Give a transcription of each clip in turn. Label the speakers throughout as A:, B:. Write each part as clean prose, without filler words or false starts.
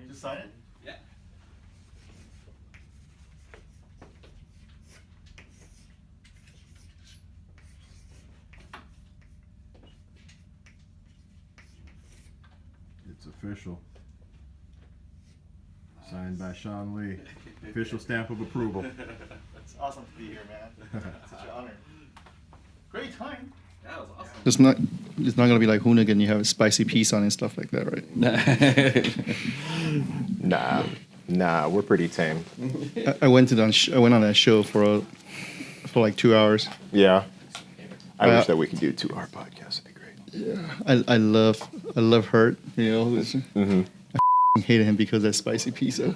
A: just sign it?
B: Yeah.
C: It's official. Signed by Sean Lee. Official stamp of approval.
A: It's awesome to be here, man. Such an honor. Great time.
B: That was awesome.
D: It's not gonna be like Hoonigan. You have a spicy piece on it and stuff like that, right?
E: Nah, we're pretty tame.
D: I went on that show for like 2 hours.
E: Yeah. I wish that we could do 2-hour podcasts. It'd be great.
D: Yeah, I love Hurt. You know, I hated him because of that spicy pizza.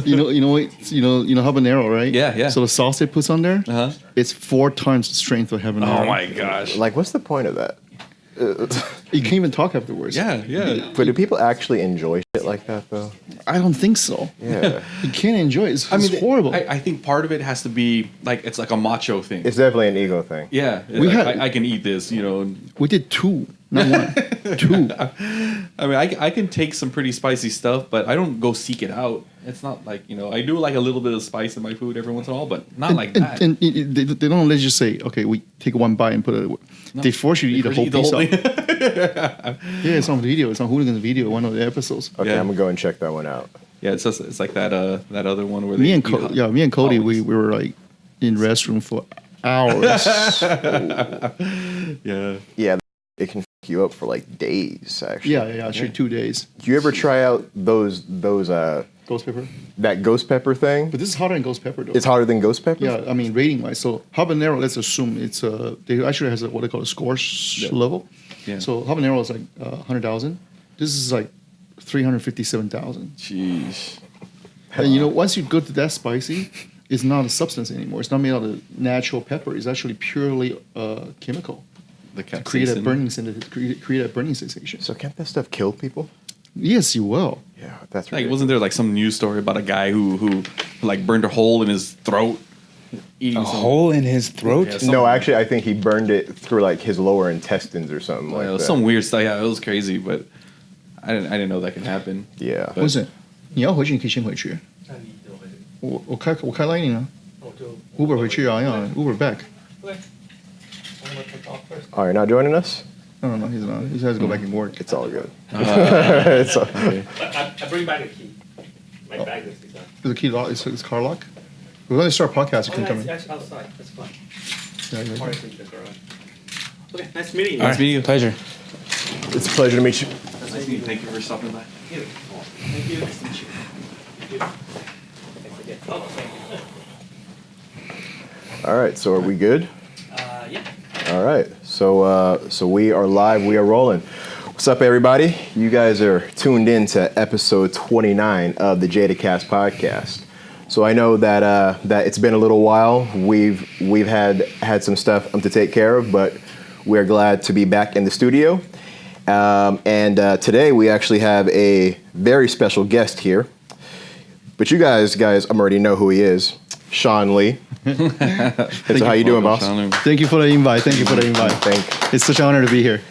D: you know habanero, right?
B: Yeah.
D: So the sauce they put on there, it's 4 times the strength of habanero.
B: Oh my gosh.
E: Like, what's the point of that?
D: You can't even talk afterwards.
B: Yeah.
E: But do people actually enjoy shit like that, though?
D: I don't think so.
E: Yeah.
D: You can't enjoy it. It's horrible.
B: I think part of it has to be like it's like a macho thing.
E: It's definitely an ego thing.
B: Yeah. I can eat this, you know.
D: We did 2, not 1. 2.
B: I mean, I can take some pretty spicy stuff, but I don't go seek it out. It's not like, you know, I do like a little bit of spice in my food every once in a while, but not like that.
D: And they don't let you say, okay, we take 1 bite and put it. No, they force you to eat a whole piece up. Yeah, it's on video. It's on Hoonigan's video, one of the episodes.
E: Okay, I'm gonna go and check that one out.
B: Yeah, it's like that other one where
D: me and Cody, we were like in restroom for hours.
E: Yeah, it can f you up for like days, actually.
D: Yeah, actually 2 days.
E: Do you ever try out those
D: Ghost pepper?
E: that ghost pepper thing?
D: But this is hotter than ghost pepper, though.
E: It's hotter than ghost pepper?
D: Yeah, I mean, rating wise. So habanero, let's assume it's they actually has what they call a score level.
B: Yeah.
D: So habanero is like 100,000. This is like 357,000.
B: Jeez.
D: And you know, once you go to that spicy, it's not a substance anymore. It's not made out of natural pepper. It's actually purely chemical.
B: The
D: To create a burning sensation.
E: So can't that stuff kill people?
D: Yes, you will.
E: Yeah, that's
B: Like, wasn't there like some news story about a guy who like burned a hole in his throat?
F: A hole in his throat?
B: Yeah,
E: No, actually, I think he burned it through like his lower intestines or something like
B: it was
E: that.
B: some weird stuff. Yeah, it was crazy, but I didn't know that could happen.
E: Yeah.
D: 不是，你要回去你可以先回去。我开 Lightning 啊，Uber 回去啊，要 Uber back。
E: Oh, you're not joining us?
D: No, he's not. He has to go back and work.
E: It's all good. It's all,
B: Okay.
G: I bring back a key. My bag is done.
D: Is the key lock? Is car lock? We're going to start a podcast. You can come in.
G: It's outside. That's fine.
D: Yeah.
G: Or it's in the garage. Okay, nice meeting you.
B: Nice meeting you.
F: Pleasure.
E: it's a pleasure to meet you.
B: Nice meeting you. Thank you for stopping by.
G: Thank you. Nice to meet you. Thank you. Thanks again. Oh, thank you.
E: All right, so are we good?
G: Yeah.
E: All right, so we are live, we are rolling. What's up, everybody? You guys are tuned in to episode 29 of the Jadacast podcast. So I know that that it's been a little while. We've had some stuff to take care of, but we're glad to be back in the studio. And today we actually have a very special guest here. But you guys already know who he is. Sean Lee. So how you doing, boss?
D: Thank you for the invite. It's such an honor to be here.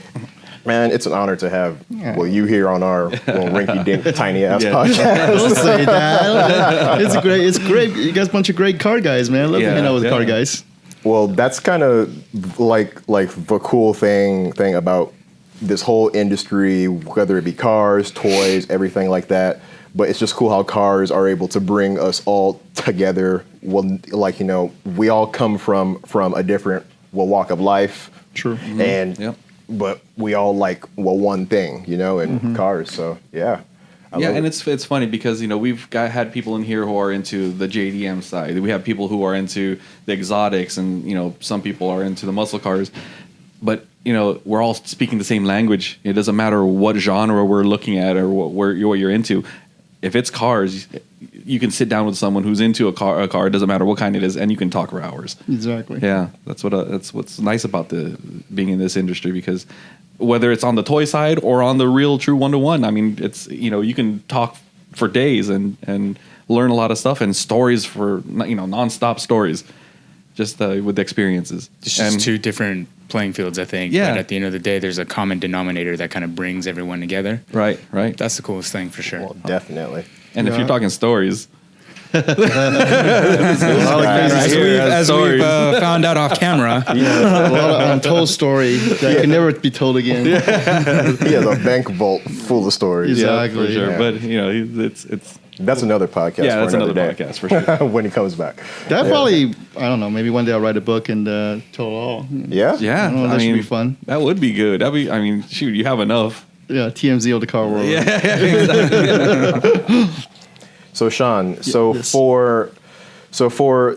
E: Man, it's an honor to have you here on our little rinky-dink tiny ass
B: Yeah.
E: podcast.
D: Don't say that. It's great. You guys, bunch of great car guys, man. I love hanging out with car guys.
E: Well, that's kind of like the cool thing about this whole industry, whether it be cars, toys, everything like that. But it's just cool how cars are able to bring us all together. Well, like, you know, we all come from a different walk of life.
D: True.
E: And but we all like one thing, you know, in cars. So yeah.
B: And it's funny because, you know, we've had people in here who are into the JDM side. We have people who are into the exotics, and, you know, some people are into the muscle cars. But, you know, we're all speaking the same language. It doesn't matter what genre we're looking at or what you're into. If it's cars, you can sit down with someone who's into a car. It doesn't matter what kind it is, and you can talk for hours.
D: Exactly.
B: Yeah, that's what's nice about being in this industry, because whether it's on the toy side or on the real true 1-to-1, I mean, it's, you know, you can talk for days and learn a lot of stuff and stories for, you know, nonstop stories. just with the experiences.
F: It's just two different playing fields, I think.
B: Yeah.
F: But at the end of the day, there's a common denominator that kind of brings everyone together.
B: Right.
F: That's the coolest thing for sure.
E: Well, definitely.
B: And if you're talking stories,
F: As we've found out off camera.
D: a lot of untold story that can never be told again.
E: He has a bank vault full of stories.
D: Exactly.
B: for sure.
E: Yeah.
B: But it's
E: That's another podcast.
B: yeah,
E: for
B: that's another
E: day.
B: podcast for sure.
E: When he comes back.
D: That probably, I don't know, maybe one day I'll write a book and tell it all.
E: Yeah.
B: Yeah,
D: I don't know, that should be fun.
B: That would be good. That'd be. I mean, shoot, you have enough.
D: Yeah, TMZ of the car world.
B: Yeah, exactly.
E: So Sean,
D: yes.
E: for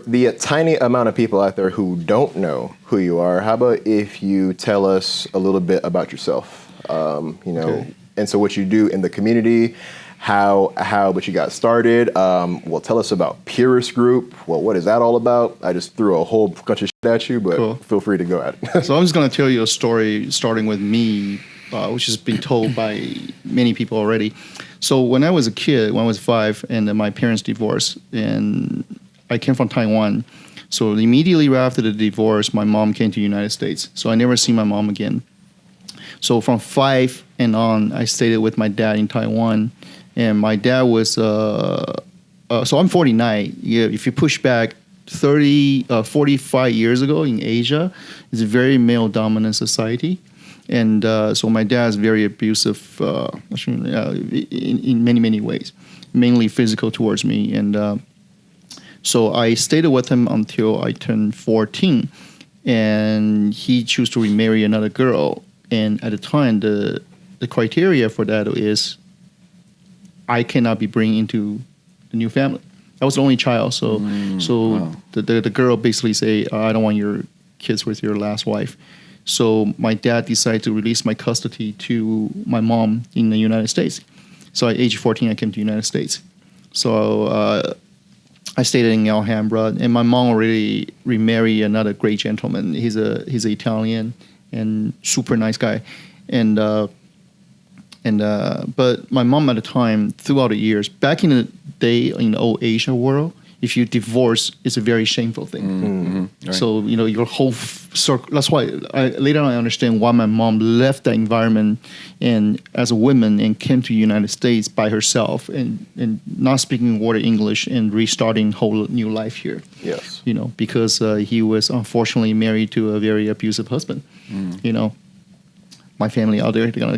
E: the tiny amount of people out there who don't know who you are, how about if you tell us a little bit about yourself?
D: Okay.
E: And so what you do in the community, how but you got started. Well, tell us about Purist Group. Well, what is that all about? I just threw a whole bunch of shit at you, but
D: Cool.
E: feel free to go at it.
D: So I'm just going to tell you a story starting with me, which has been told by many people already. So when I was a kid, when I was 5, and my parents divorced, and I came from Taiwan. So immediately after the divorce, my mom came to the United States. So I never seen my mom again. So from 5 and on, I stayed with my dad in Taiwan. And my dad was, so I'm 49. Yeah, if you push back 45 years ago in Asia, it's a very male-dominant society. And so my dad's very abusive in many, many ways, mainly physical towards me. And so I stayed with him until I turned 14. And he chose to remarry another girl. And at the time, the criteria for that is I cannot be bringing into the new family. I was the only child. So
B: wow.
D: the girl basically say, I don't want your kids with your last wife. So my dad decided to release my custody to my mom in the United States. So at age 14, I came to the United States. So I stayed in Alhambra, and my mom already remarried another great gentleman. He's an Italian and super nice guy. But my mom at the time, throughout the years, back in the day in the old Asia world, if you divorce, it's a very shameful thing.
B: Mm-hmm. Right.
D: So, your whole circle, that's why later on I understand why my mom left that environment and as a woman and came to the United States by herself and not speaking a word of English and restarting whole new life here.
E: Yes.
D: Because he was unfortunately married to a very abusive husband. My family out there, they're gonna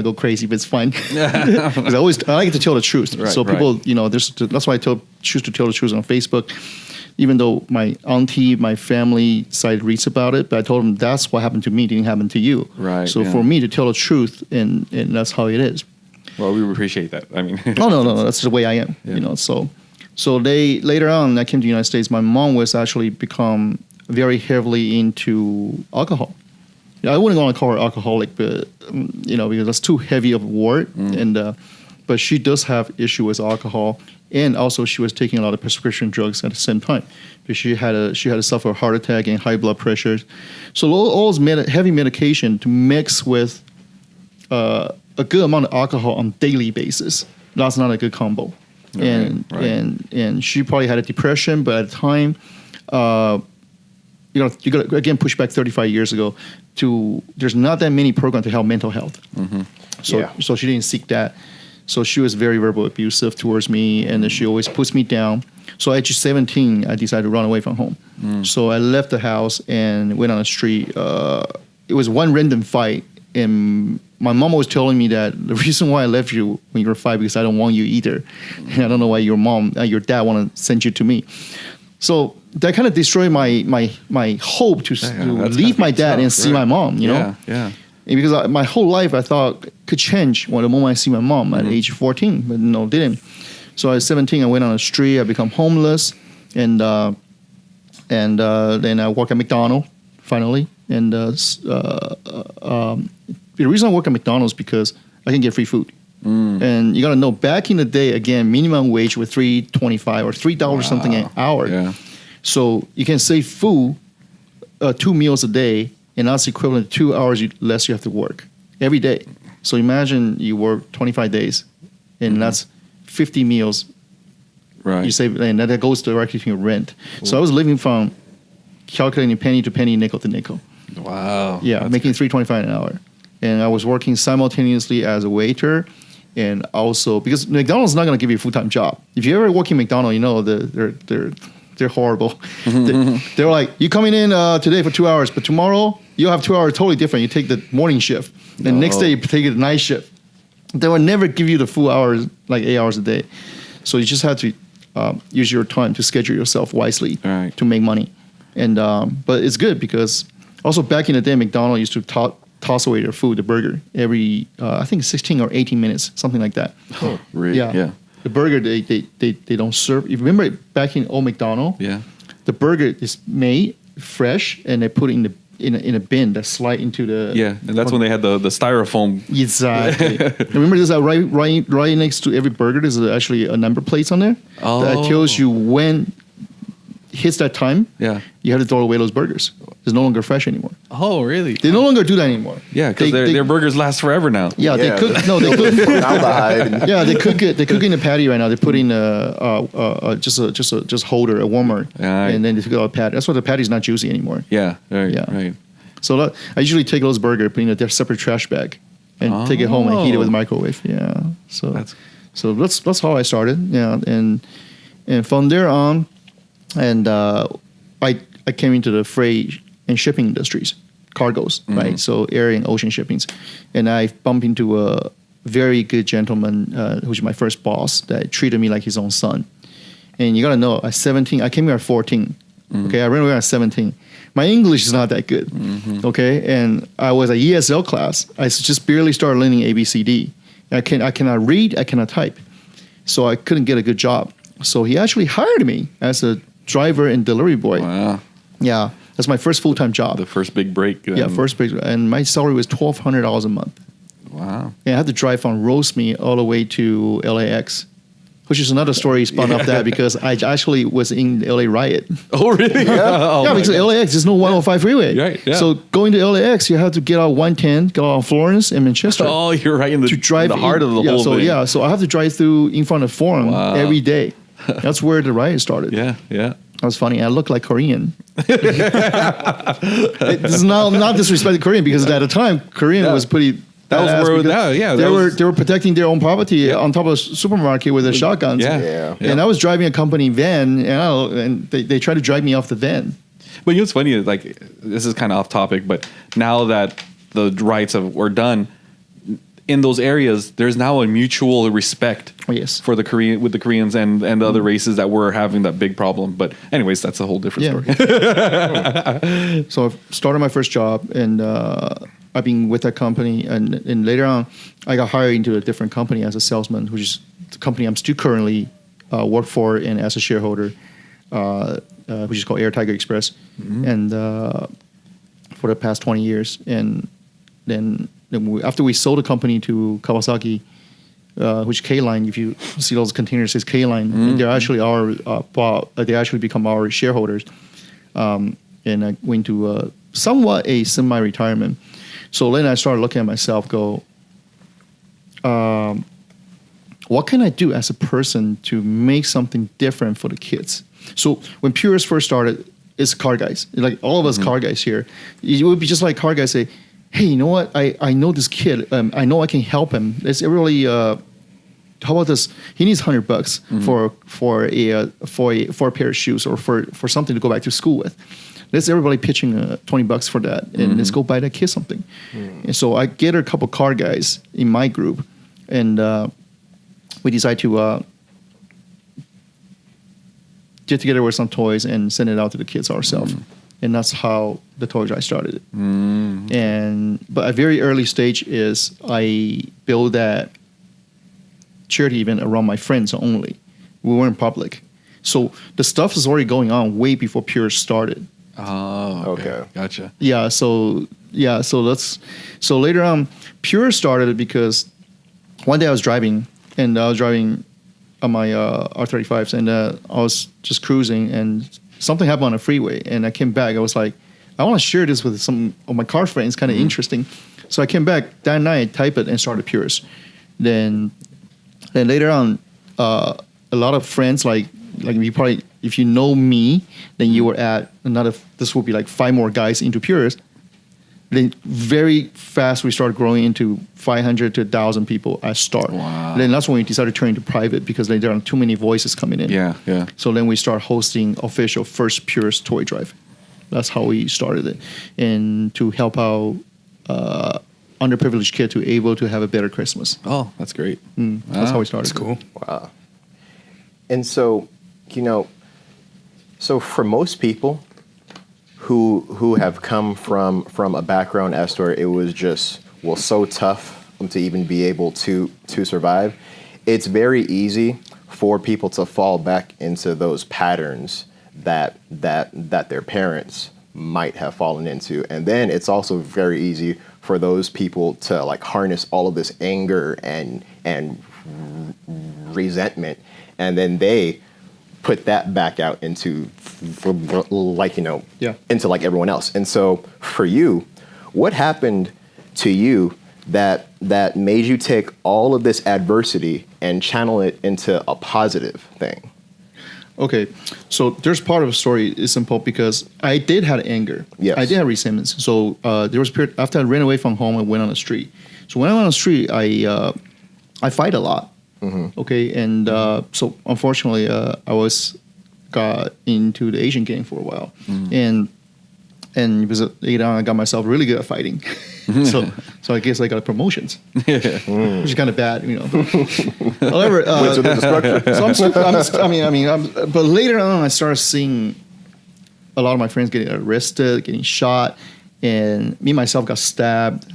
D: go crazy, but it's fine. Because I like to tell the truth.
B: Right,
D: so people, that's why I choose to tell the truth on Facebook. Even though my auntie, my family side reads about it, but I told them that's what happened to me, didn't happen to you.
B: Right,
D: So
B: yeah.
D: for me to tell the truth, and that's how it is.
B: Well, we appreciate that. I mean,
D: No, that's the way I am.
B: Yeah.
D: So they later on, I came to the United States. My mom was actually become very heavily into alcohol. I wouldn't want to call her alcoholic, but because that's too heavy of a word. But she does have issue with alcohol, and also she was taking a lot of prescription drugs at the same time. Because she had to suffer a heart attack and high blood pressure. So all this heavy medication to mix with a good amount of alcohol on daily basis, that's not a good combo.
B: Right.
D: And she probably had a depression, but at the time, you got to again push back 35 years ago. There's not that many programs to help mental health.
B: Mm-hmm.
D: So she didn't seek that. So she was very verbal abusive towards me, and then she always puts me down. So at age 17, I decided to run away from home. So I left the house and went on the street. It was one random fight, and my mom was telling me that the reason why I left you when you were 5 because I don't want you either. And I don't know why your dad want to send you to me. So that kind of destroyed my hope to leave my dad and see my mom,
B: Yeah.
D: And because my whole life I thought could change when the moment I see my mom at age 14, but no, didn't. So at 17, I went on the street, I become homeless, and then I work at McDonald's finally. And the reason I work at McDonald's is because I can get free food. And you got to know, back in the day, again, minimum wage was $3.25 or $3 something an hour.
B: Yeah.
D: So you can save food, 2 meals a day, and that's equivalent to 2 hours less you have to work every day. So imagine you work 25 days, and that's 50 meals
B: Right.
D: you save, and that goes directly to your rent. So I was living from calculating penny to penny, nickel to nickel.
B: Wow.
D: Yeah,
B: That's
D: making $3.25 an hour, and I was working simultaneously as a waiter, and also because McDonald's is not going to give you a full-time job. If you ever work in McDonald's, you know they're horrible. They're like, you coming in today for 2 hours, but tomorrow you'll have 2 hours totally different. You take the morning shift, and next day you take the night shift. They will never give you the full hours, like 8 hours a day. So you just have to use your time to schedule yourself wisely to make money. And but it's good because also back in the day, McDonald's used to toss away their food, the burger, every I think 16 or 18 minutes, something like that.
B: Oh, really?
D: Yeah. The burger they don't serve. You remember back in old McDonald's?
B: Yeah.
D: The burger is made fresh and they put it in a bin that slide into the
B: And that's when they had the styrofoam.
D: Exactly. Remember, there's right next to every burger. There's actually a number plates on there that tells you when hits that time.
B: Yeah.
D: You have to throw away those burgers. It's no longer fresh anymore.
B: Oh, really?
D: They no longer do that anymore.
B: Yeah, because their burgers last forever now.
D: Yeah, they cook. No, they cook. Yeah, they cook it. They cook in the patty right now. They put in just holder, a warmer, and then they cook out a patty. That's why the patty's not juicy anymore.
B: Yeah. Right.
D: So I usually take those burgers, put in a separate trash bag, and take it home and heat it with the microwave. Yeah. So that's how I started. Yeah, and from there on, and I came into the freight and shipping industries, cargoes, right? So air and ocean shippings, and I bumped into a very good gentleman who's my first boss that treated me like his own son. And you gotta know, at 17, I came here at 14. Okay, I ran away at 17. My English is not that good. Okay, and I was at ESL class. I just barely started learning ABCD. I cannot read. I cannot type. So I couldn't get a good job. So he actually hired me as a driver and delivery boy.
B: Wow.
D: Yeah, that's my first full-time job.
B: The first big break.
D: Yeah, first break. And my salary was $1,200 a month.
B: Wow.
D: And I had to drive from Rosemead all the way to LAX, which is another story spun off that because I actually was in the LA riot.
B: Oh, really?
D: Yeah, because LAX, there's no 105 freeway.
B: Right, yeah.
D: So going to LAX, you have to get out 110, go out Florence and Manchester.
B: Oh, you're right in the heart of the whole thing.
D: Yeah, so I have to drive through in front of Forum every day. That's where the riot started.
B: Yeah.
D: That was funny. I look like Korean. This is not disrespecting Korean because at the time, Korean was pretty...
B: That was where,
D: they were protecting their own property on top of a supermarket with their shotguns.
B: Yeah.
D: And I was driving a company van, and they tried to drive me off the van.
B: But you know what's funny? Like, this is kind of off topic, but now that the riots were done, in those areas, there's now a mutual respect for the Koreans and the other races that were having that big problem. But anyways, that's a whole different story.
D: So I started my first job, and I've been with that company, and later on, I got hired into a different company as a salesman, which is the company I'm still currently work for and as a shareholder, which is called Air Tiger Express, and for the past 20 years. And then after we sold the company to Kawasaki, which K-Line, if you see those containers, says K-Line, they're actually they actually become our shareholders, and I went to somewhat a semi-retirement. So then I started looking at myself, what can I do as a person to make something different for the kids? So when Purist first started, it's car guys. Like all of us car guys here. It would be just like car guys say, hey, you know what? I know this kid. I know I can help him. Let's really, how about this? He needs $100 for a pair of shoes or for something to go back to school with. Let's everybody pitching $20 for that, and let's go buy that kid something. And so I get a couple car guys in my group, and we decide to get together with some toys and send it out to the kids ourselves. And that's how the toy drive started. But a very early stage is I built that charity event around my friends only. We weren't public. So the stuff is already going on way before Pure started.
B: Oh, okay. Gotcha.
D: So later on, Pure started because one day I was driving on my R35s, and I was just cruising, and something happened on the freeway, and I came back. I was like, I want to share this with some of my car friends. Kind of interesting. So I came back that night, typed it, and started Purist. Then later on, a lot of friends like like you probably, if you know me, then you were at another, this will be like 5 more guys into Purist. Then very fast we started growing into 500 to 1,000 people at start.
B: Wow.
D: Then that's when we decided to turn into private because then there are too many voices coming in.
B: Yeah, yeah.
D: So then we start hosting official first Purist toy drive. That's how we started it. And to help out underprivileged kids to able to have a better Christmas.
B: Oh, that's great.
D: That's how we started.
F: That's cool.
E: Wow. And so, so for most people who have come from a background as to where it was just, so tough to even be able to survive, it's very easy for people to fall back into those patterns that their parents might have fallen into. And then it's also very easy for those people to like harness all of this anger and resentment, and then they put that back out into into like everyone else. And so for you, what happened to you that made you take all of this adversity and channel it into a positive thing?
D: Okay, so there's part of the story is simple because I did have anger.
E: Yes.
D: I did have resentments. So there was a period after I ran away from home, I went on the street. So when I went on the street, I fight a lot. Mm-hmm. Okay, and so unfortunately, I got into the Asian gang for a while, and because later on I got myself really good at fighting. so I guess I got promotions, which is kind of bad, However, so but later on I started seeing a lot of my friends getting arrested, getting shot, and me myself got stabbed.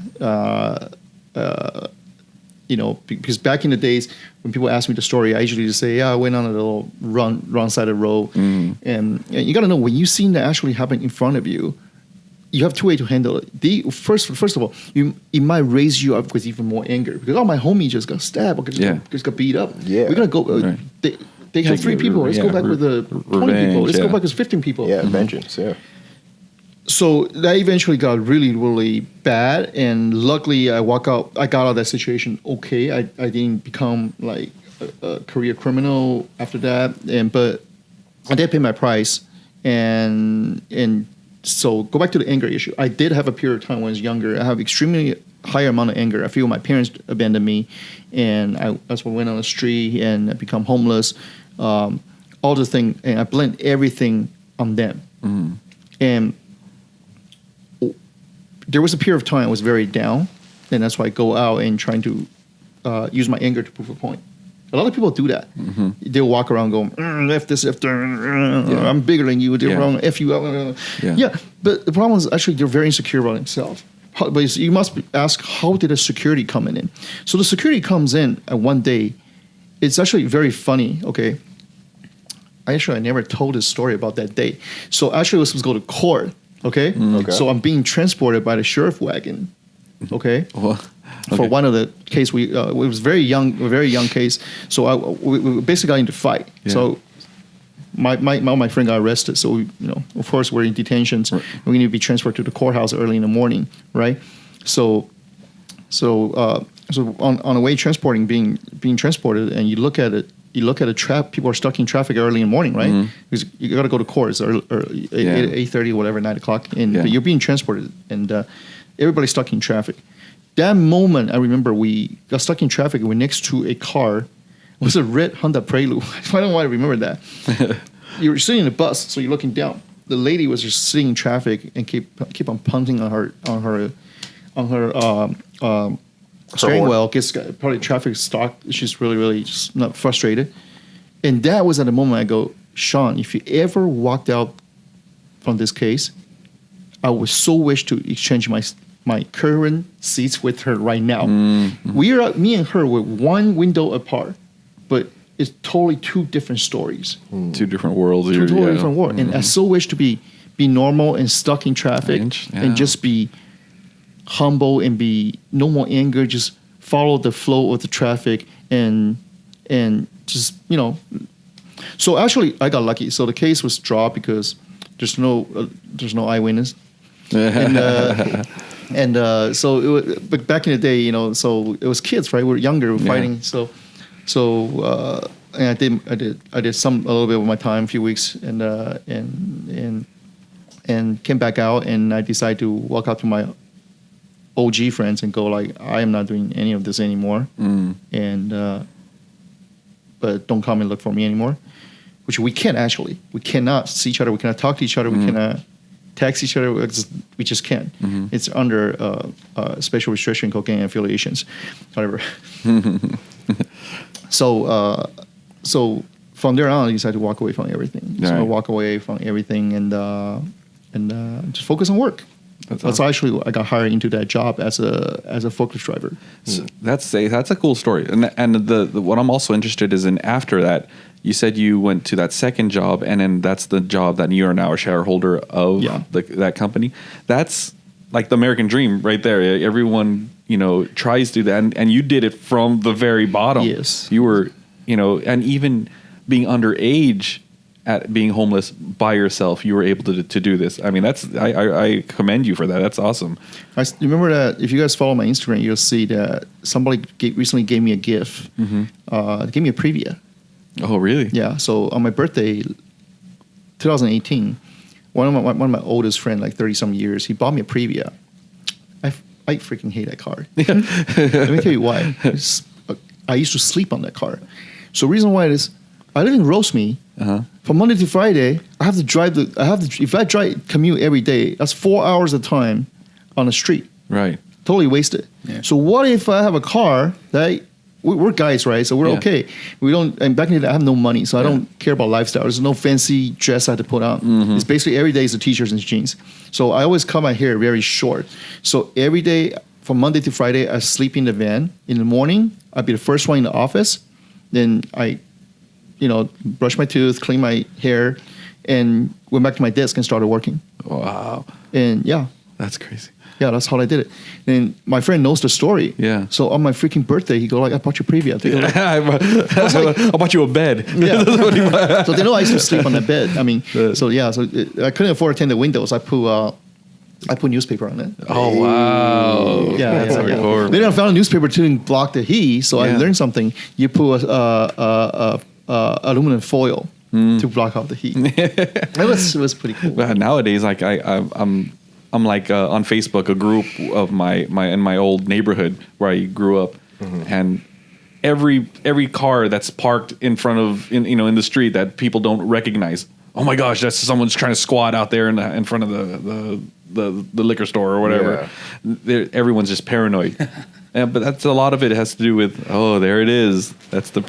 D: Because back in the days when people ask me the story, I usually just say, I went on a little wrong side of the road. And you got to know, when you see that actually happen in front of you, you have 2 ways to handle it. First of all, it might raise you up with even more anger because my homie just got stabbed or just got beat up. Yeah. We're going to go.
B: Right.
D: They have 3 people. Let's go back with the 20 people. Let's go back with 15 people.
E: Yeah, vengeance, yeah.
D: So that eventually got really, really bad, and luckily I got out of that situation okay. I didn't become like a career criminal after that, but I did pay my price, and so go back to the anger issue. I did have a period of time when I was younger. I have extremely high amount of anger. I feel my parents abandoned me, and that's when I went on the street and I become homeless. All the thing, and I blame everything on them, and there was a period of time I was very down, and that's why I go out and trying to use my anger to prove a point. A lot of people do that. They'll walk around going, F this, F that, I'm bigger than you, they're wrong, F you. But the problem is actually they're very insecure about themselves. But you must ask, how did the security come in? So the security comes in one day. It's actually very funny, okay? I never told this story about that day. So actually I was supposed to go to court. Okay? So I'm being transported by the sheriff wagon. Okay? For one of the case, it was a very young case. So we basically got into a fight. Yeah. So my friend got arrested. So of course we're in detention. Right. We need to be transferred to the courthouse early in the morning, right? So on the way being transported, and you look at it. You look at a trap. People are stuck in traffic early in the morning, right? Because you got to go to court. It's 8:30, whatever, 9 o'clock, but you're being transported, and everybody's stuck in traffic. That moment, I remember we got stuck in traffic. And we're next to a car. It was a red Honda Prelude. I don't know why I remember that. You were sitting in a bus, so you're looking down. The lady was just sitting in traffic and keep on punting on her steering wheel, gets probably traffic stopped. She's really, really just not frustrated. And that was at the moment I go, Sean, if you ever walked out from this case, I would so wish to exchange my current seats with her right now. Me and her were one window apart, but it's totally 2 different stories.
B: 2 different worlds.
D: 2 totally different worlds. And I so wish to be normal and stuck in traffic and just be humble and be no more anger, just follow the flow of the traffic and just So actually, I got lucky. So the case was dropped because there's no eyewitness, and so it was, but back in the day, so it was kids, right? We were younger, we were fighting. So and I did a little bit of my time, a few weeks, and came back out, and I decided to walk out to my OG friends and go like, I am not doing any of this anymore, and but don't come and look for me anymore. Which we can't actually. We cannot see each other. We cannot talk to each other. We cannot text each other. We just can't. It's under special restriction called gang affiliations, whatever. So from there on, I decided to walk away from everything. So I walk away from everything and just focus on work. That's actually I got hired into that job as a forklift driver.
B: So that's a cool story. And the what I'm also interested is in after that. You said you went to that second job, and then that's the job that you are now a shareholder of that company. That's like the American dream right there. Everyone, tries to do that, and you did it from the very bottom.
D: Yes.
B: You were, and even being underage at being homeless by yourself, you were able to do this. I mean, I commend you for that. That's awesome.
D: I remember that if you guys follow my Instagram, you'll see that somebody recently gave me a gift. They gave me a Previa.
B: Oh, really?
D: Yeah. So on my birthday, 2018, one of my oldest friend, like 30-some years, he bought me a Previa. I freaking hate that car. Let me tell you why. I used to sleep on that car. So the reason why it is, I live in Rosemead. From Monday to Friday, I have to drive. If I commute every day, that's 4 hours of time on the street.
B: Right.
D: Totally wasted. Yeah. So what if I have a car that we're guys, right? So we're okay. We don't. And back in the day, I have no money, so I don't care about lifestyle. There's no fancy dress I have to put on. It's basically every day is the t-shirts and jeans. So I always cut my hair very short. So every day from Monday to Friday, I sleep in the van. In the morning, I'd be the first one in the office. Then I, brush my teeth, clean my hair, and went back to my desk and started working.
B: Wow.
D: And yeah,
B: that's crazy.
D: Yeah, that's how I did it. And my friend knows the story. Yeah. So on my freaking birthday, he go like, I bought you a Previa.
B: I bought you a bed.
D: Yeah. So they know I used to sleep on that bed. I mean, so I couldn't afford tinted windows. I put newspaper on it.
B: Oh, wow.
D: Yeah. Then I found a newspaper to block the heat. So I learned something. You put aluminum foil to block out the heat. It was pretty cool.
B: Well, nowadays, like I'm like on Facebook, a group of my old neighborhood where I grew up, and every car that's parked in front of in the street that people don't recognize. Oh my gosh, that's someone's trying to squat out there in front of the liquor store or whatever. Yeah. Everyone's just paranoid. Yeah, but that's a lot of it has to do with, there it is. That's the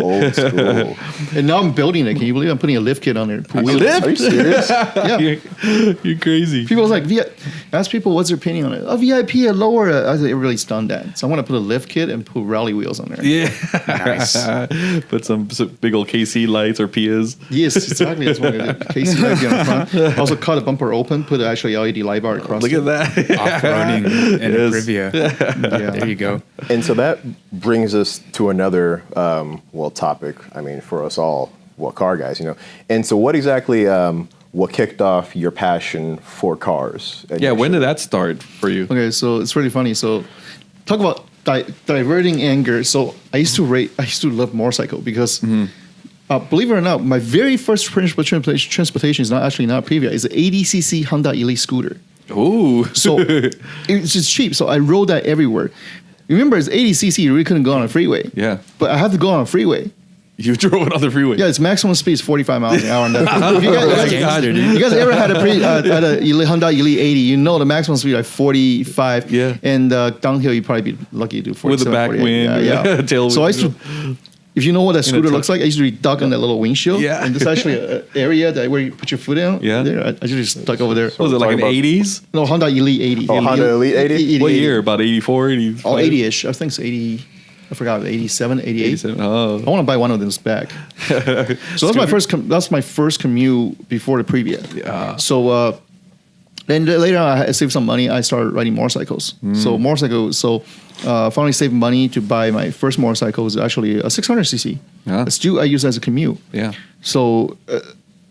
D: old school. And now I'm building it. Can you believe I'm putting a lift kit on there?
B: A lift?
D: Are you serious? Yeah.
B: You're crazy.
D: People was like, ask people what's their opinion on it. A VIP, a lower. I was really stunned that. So I want to put a lift kit and put rally wheels on there.
B: Yeah.
F: Nice.
B: Put some big old KC lights or Pias.
D: Yes, exactly. That's what I did. KC lights on the front. Also cut a bumper open, put actually LED light bar across.
B: Look at that.
F: Off-roading and a Previa. Yeah. There you go.
E: And so that brings us to another topic. I mean, for us all, car guys, And so, what exactly what kicked off your passion for cars?
B: Yeah, when did that start for you?
D: Okay, so it's really funny. So, talk about diverting anger. So, I used to love motorcycle because. Believe it or not, my very first transportation is not Previa. It's an 80cc Honda Elite scooter.
B: Ooh.
D: So it's just cheap. So I rode that everywhere. Remember, it's 80cc. You really couldn't go on a freeway.
B: Yeah.
D: But I had to go on a freeway.
B: You drove it on the freeway.
D: Yeah, its maximum speed is 45 miles an hour. On that. You guys ever had a Honda Elite 80? The maximum speed like 45. Yeah. And downhill, you'd probably be lucky to do 47.
B: With the back wind.
D: Yeah.
B: Tailwind.
D: So I used to. If you know what that scooter looks like, I used to be duck on that little windshield. Yeah. And there's actually an area where you put your foot in. Yeah. There, I usually stuck over there.
B: Was it like an 80s?
D: No, Honda Elite 80.
E: Oh, Honda Elite 80?
B: What year? About 84, 80?
D: Oh, 80-ish. I think it's 80. I forgot, 87, 88.
B: 87. Oh.
D: I want to buy one of those back. So that's my first commute before the Previa. Yeah. So then later on, I saved some money. I started riding motorcycles. So finally saved money to buy my first motorcycle. It was actually a 600cc. Yeah. Still, I use it as a commute. Yeah. So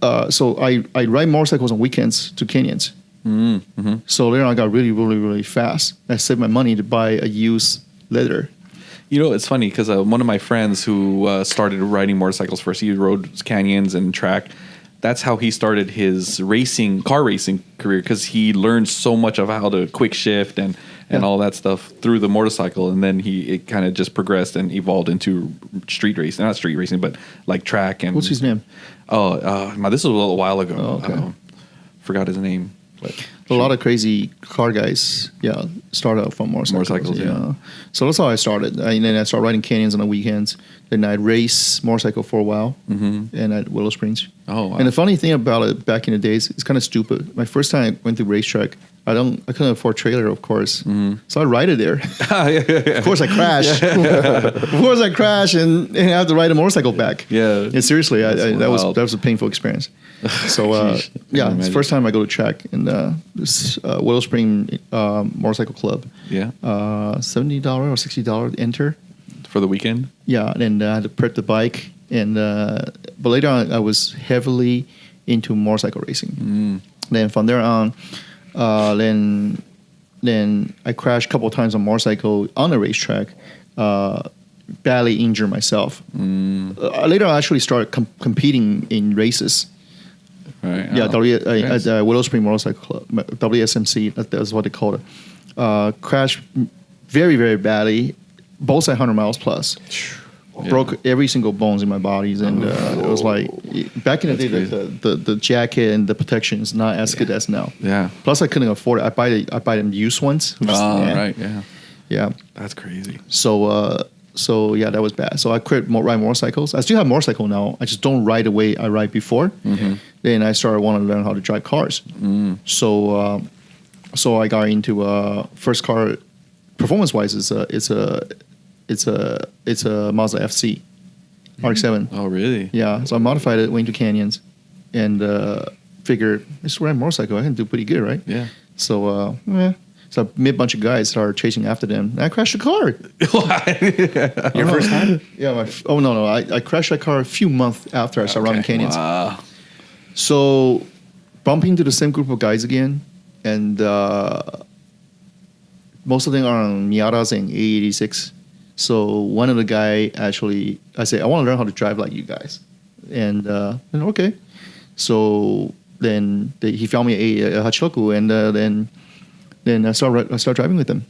D: I ride motorcycles on weekends to canyons. So later on, I got really, really, really fast. I saved my money to buy a used leather.
B: You know, it's funny because one of my friends who started riding motorcycles first, he rode canyons and track. That's how he started his car racing career, because he learned so much of how to quick shift and all that stuff through the motorcycle, and then it kind of just progressed and evolved into street racing, not street racing, but like track. And
D: What's his name?
B: This was a little while ago.
D: Oh, okay.
B: Forgot his name. But
D: A lot of crazy car guys, start out from motorcycles.
B: Yeah.
D: So that's how I started. And then I started riding canyons on the weekends. Then I'd race motorcycle for a while, and at Willow Springs.
B: Oh, wow.
D: And the funny thing about it back in the days, it's kind of stupid. My first time I went to racetrack, I couldn't afford trailer, of course. So I ride it there. Of course I crashed. and I have to ride a motorcycle back.
B: Yeah.
D: And seriously, that
B: wild.
D: was a painful experience. So
B: Sheesh.
D: it's the first time I go to track in this Willow Spring Motorcycle Club.
B: Yeah.
D: $70 or $60 to enter.
B: For the weekend.
D: Yeah, and I had to prep the bike, and but later on I was heavily into motorcycle racing. Then from there on, then I crashed a couple of times on motorcycle on the racetrack. Badly injured myself. Later I actually started competing in races.
B: Right.
D: Yeah,
B: Nice.
D: at Willow Spring Motorcycle Club, WSMC, that's what they call it. Crashed very, very badly, both at 100 miles plus. Broke every single bones in my bodies, and it was like back in the day, the jacket and the protection is not as good as now.
B: Yeah.
D: Plus, I couldn't afford it. I buy them used ones.
B: Right. Yeah.
D: Yeah.
B: That's crazy.
D: So yeah, that was bad. So I quit riding motorcycles. I still have motorcycle now. I just don't ride the way I ride before. Then I started wanting to learn how to drive cars. So I got into first car. Performance wise, it's a Mazda FC RX-7.
B: Oh, really?
D: Yeah. So I modified it, went to canyons, and figured this ride motorcycle, I can do pretty good, right?
B: Yeah.
D: So So I met a bunch of guys started chasing after them, and I crashed the car.
F: Your first time?
D: Yeah. No. I crashed that car a few months after I started running canyons.
B: Wow.
D: So bumping into the same group of guys again, and most of them are on Miatas and A86. So one of the guy actually, I said, I want to learn how to drive like you guys. And okay. So then he found me a Hachiroku, and then I started driving with them.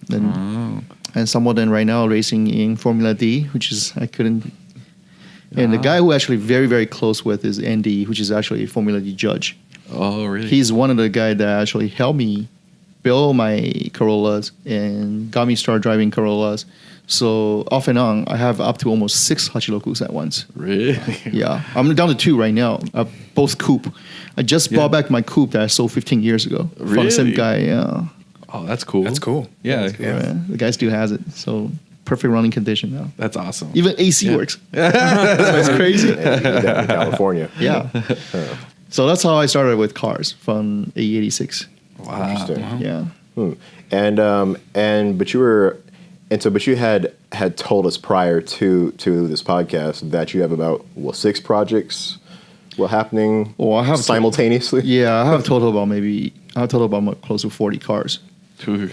D: And some of them right now racing in Formula D, which is I couldn't. And the guy who actually very, very close with is Andy, which is actually a Formula D judge.
B: Oh, really?
D: He's one of the guys that actually helped me build my Corollas and got me started driving Corollas. So off and on, I have up to almost 6 Hachirokus at once.
B: Really?
D: Yeah, I'm down to 2 right now. Both coupe. I just bought back my coupe that I sold 15 years ago from the same
B: Really?
D: guy. Yeah.
B: Oh, that's cool.
F: That's cool.
B: Yeah.
D: Yeah, the guy still has it. So perfect running condition now.
B: That's awesome.
D: Even AC works. That's crazy.
E: Yeah, California.
D: Yeah. So that's how I started with cars from A86.
B: Wow.
E: Interesting.
D: Yeah.
E: But you had told us prior to this podcast that you have about 6 projects happening
D: I have
E: simultaneously.
D: Yeah, I have a total about close to 40 cars.
B: Ooh,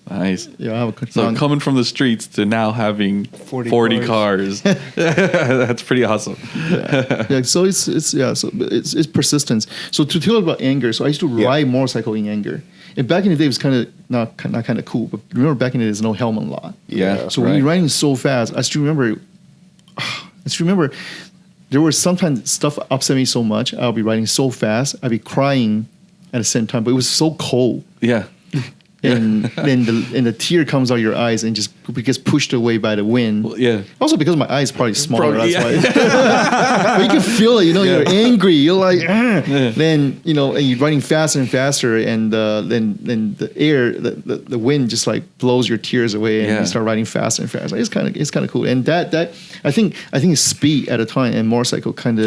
B: nice.
D: Yeah, I have a
B: So coming from the streets to now having 40 cars, that's pretty awesome.
D: Yeah, so it's persistence. So to tell about anger, so I used to ride motorcycle in anger. And back in the day, it was kind of not kind of cool. But remember, back in the day, there's no helmet law.
B: Yeah.
D: So when you're riding so fast, I still remember. There were sometimes stuff upset me so much. I'll be riding so fast, I'd be crying at the same time. But it was so cold.
B: Yeah.
D: And then the tear comes out of your eyes and just gets pushed away by the wind.
B: Well, yeah.
D: Also because my eyes probably smaller.
B: Probably,
D: That's why. But you can feel it. You're angry. You're like, then and you're running faster and faster, and then the air, the wind just like blows your tears away, and you start riding faster and faster. It's kind of cool. And that I think speed at a time and motorcycle kind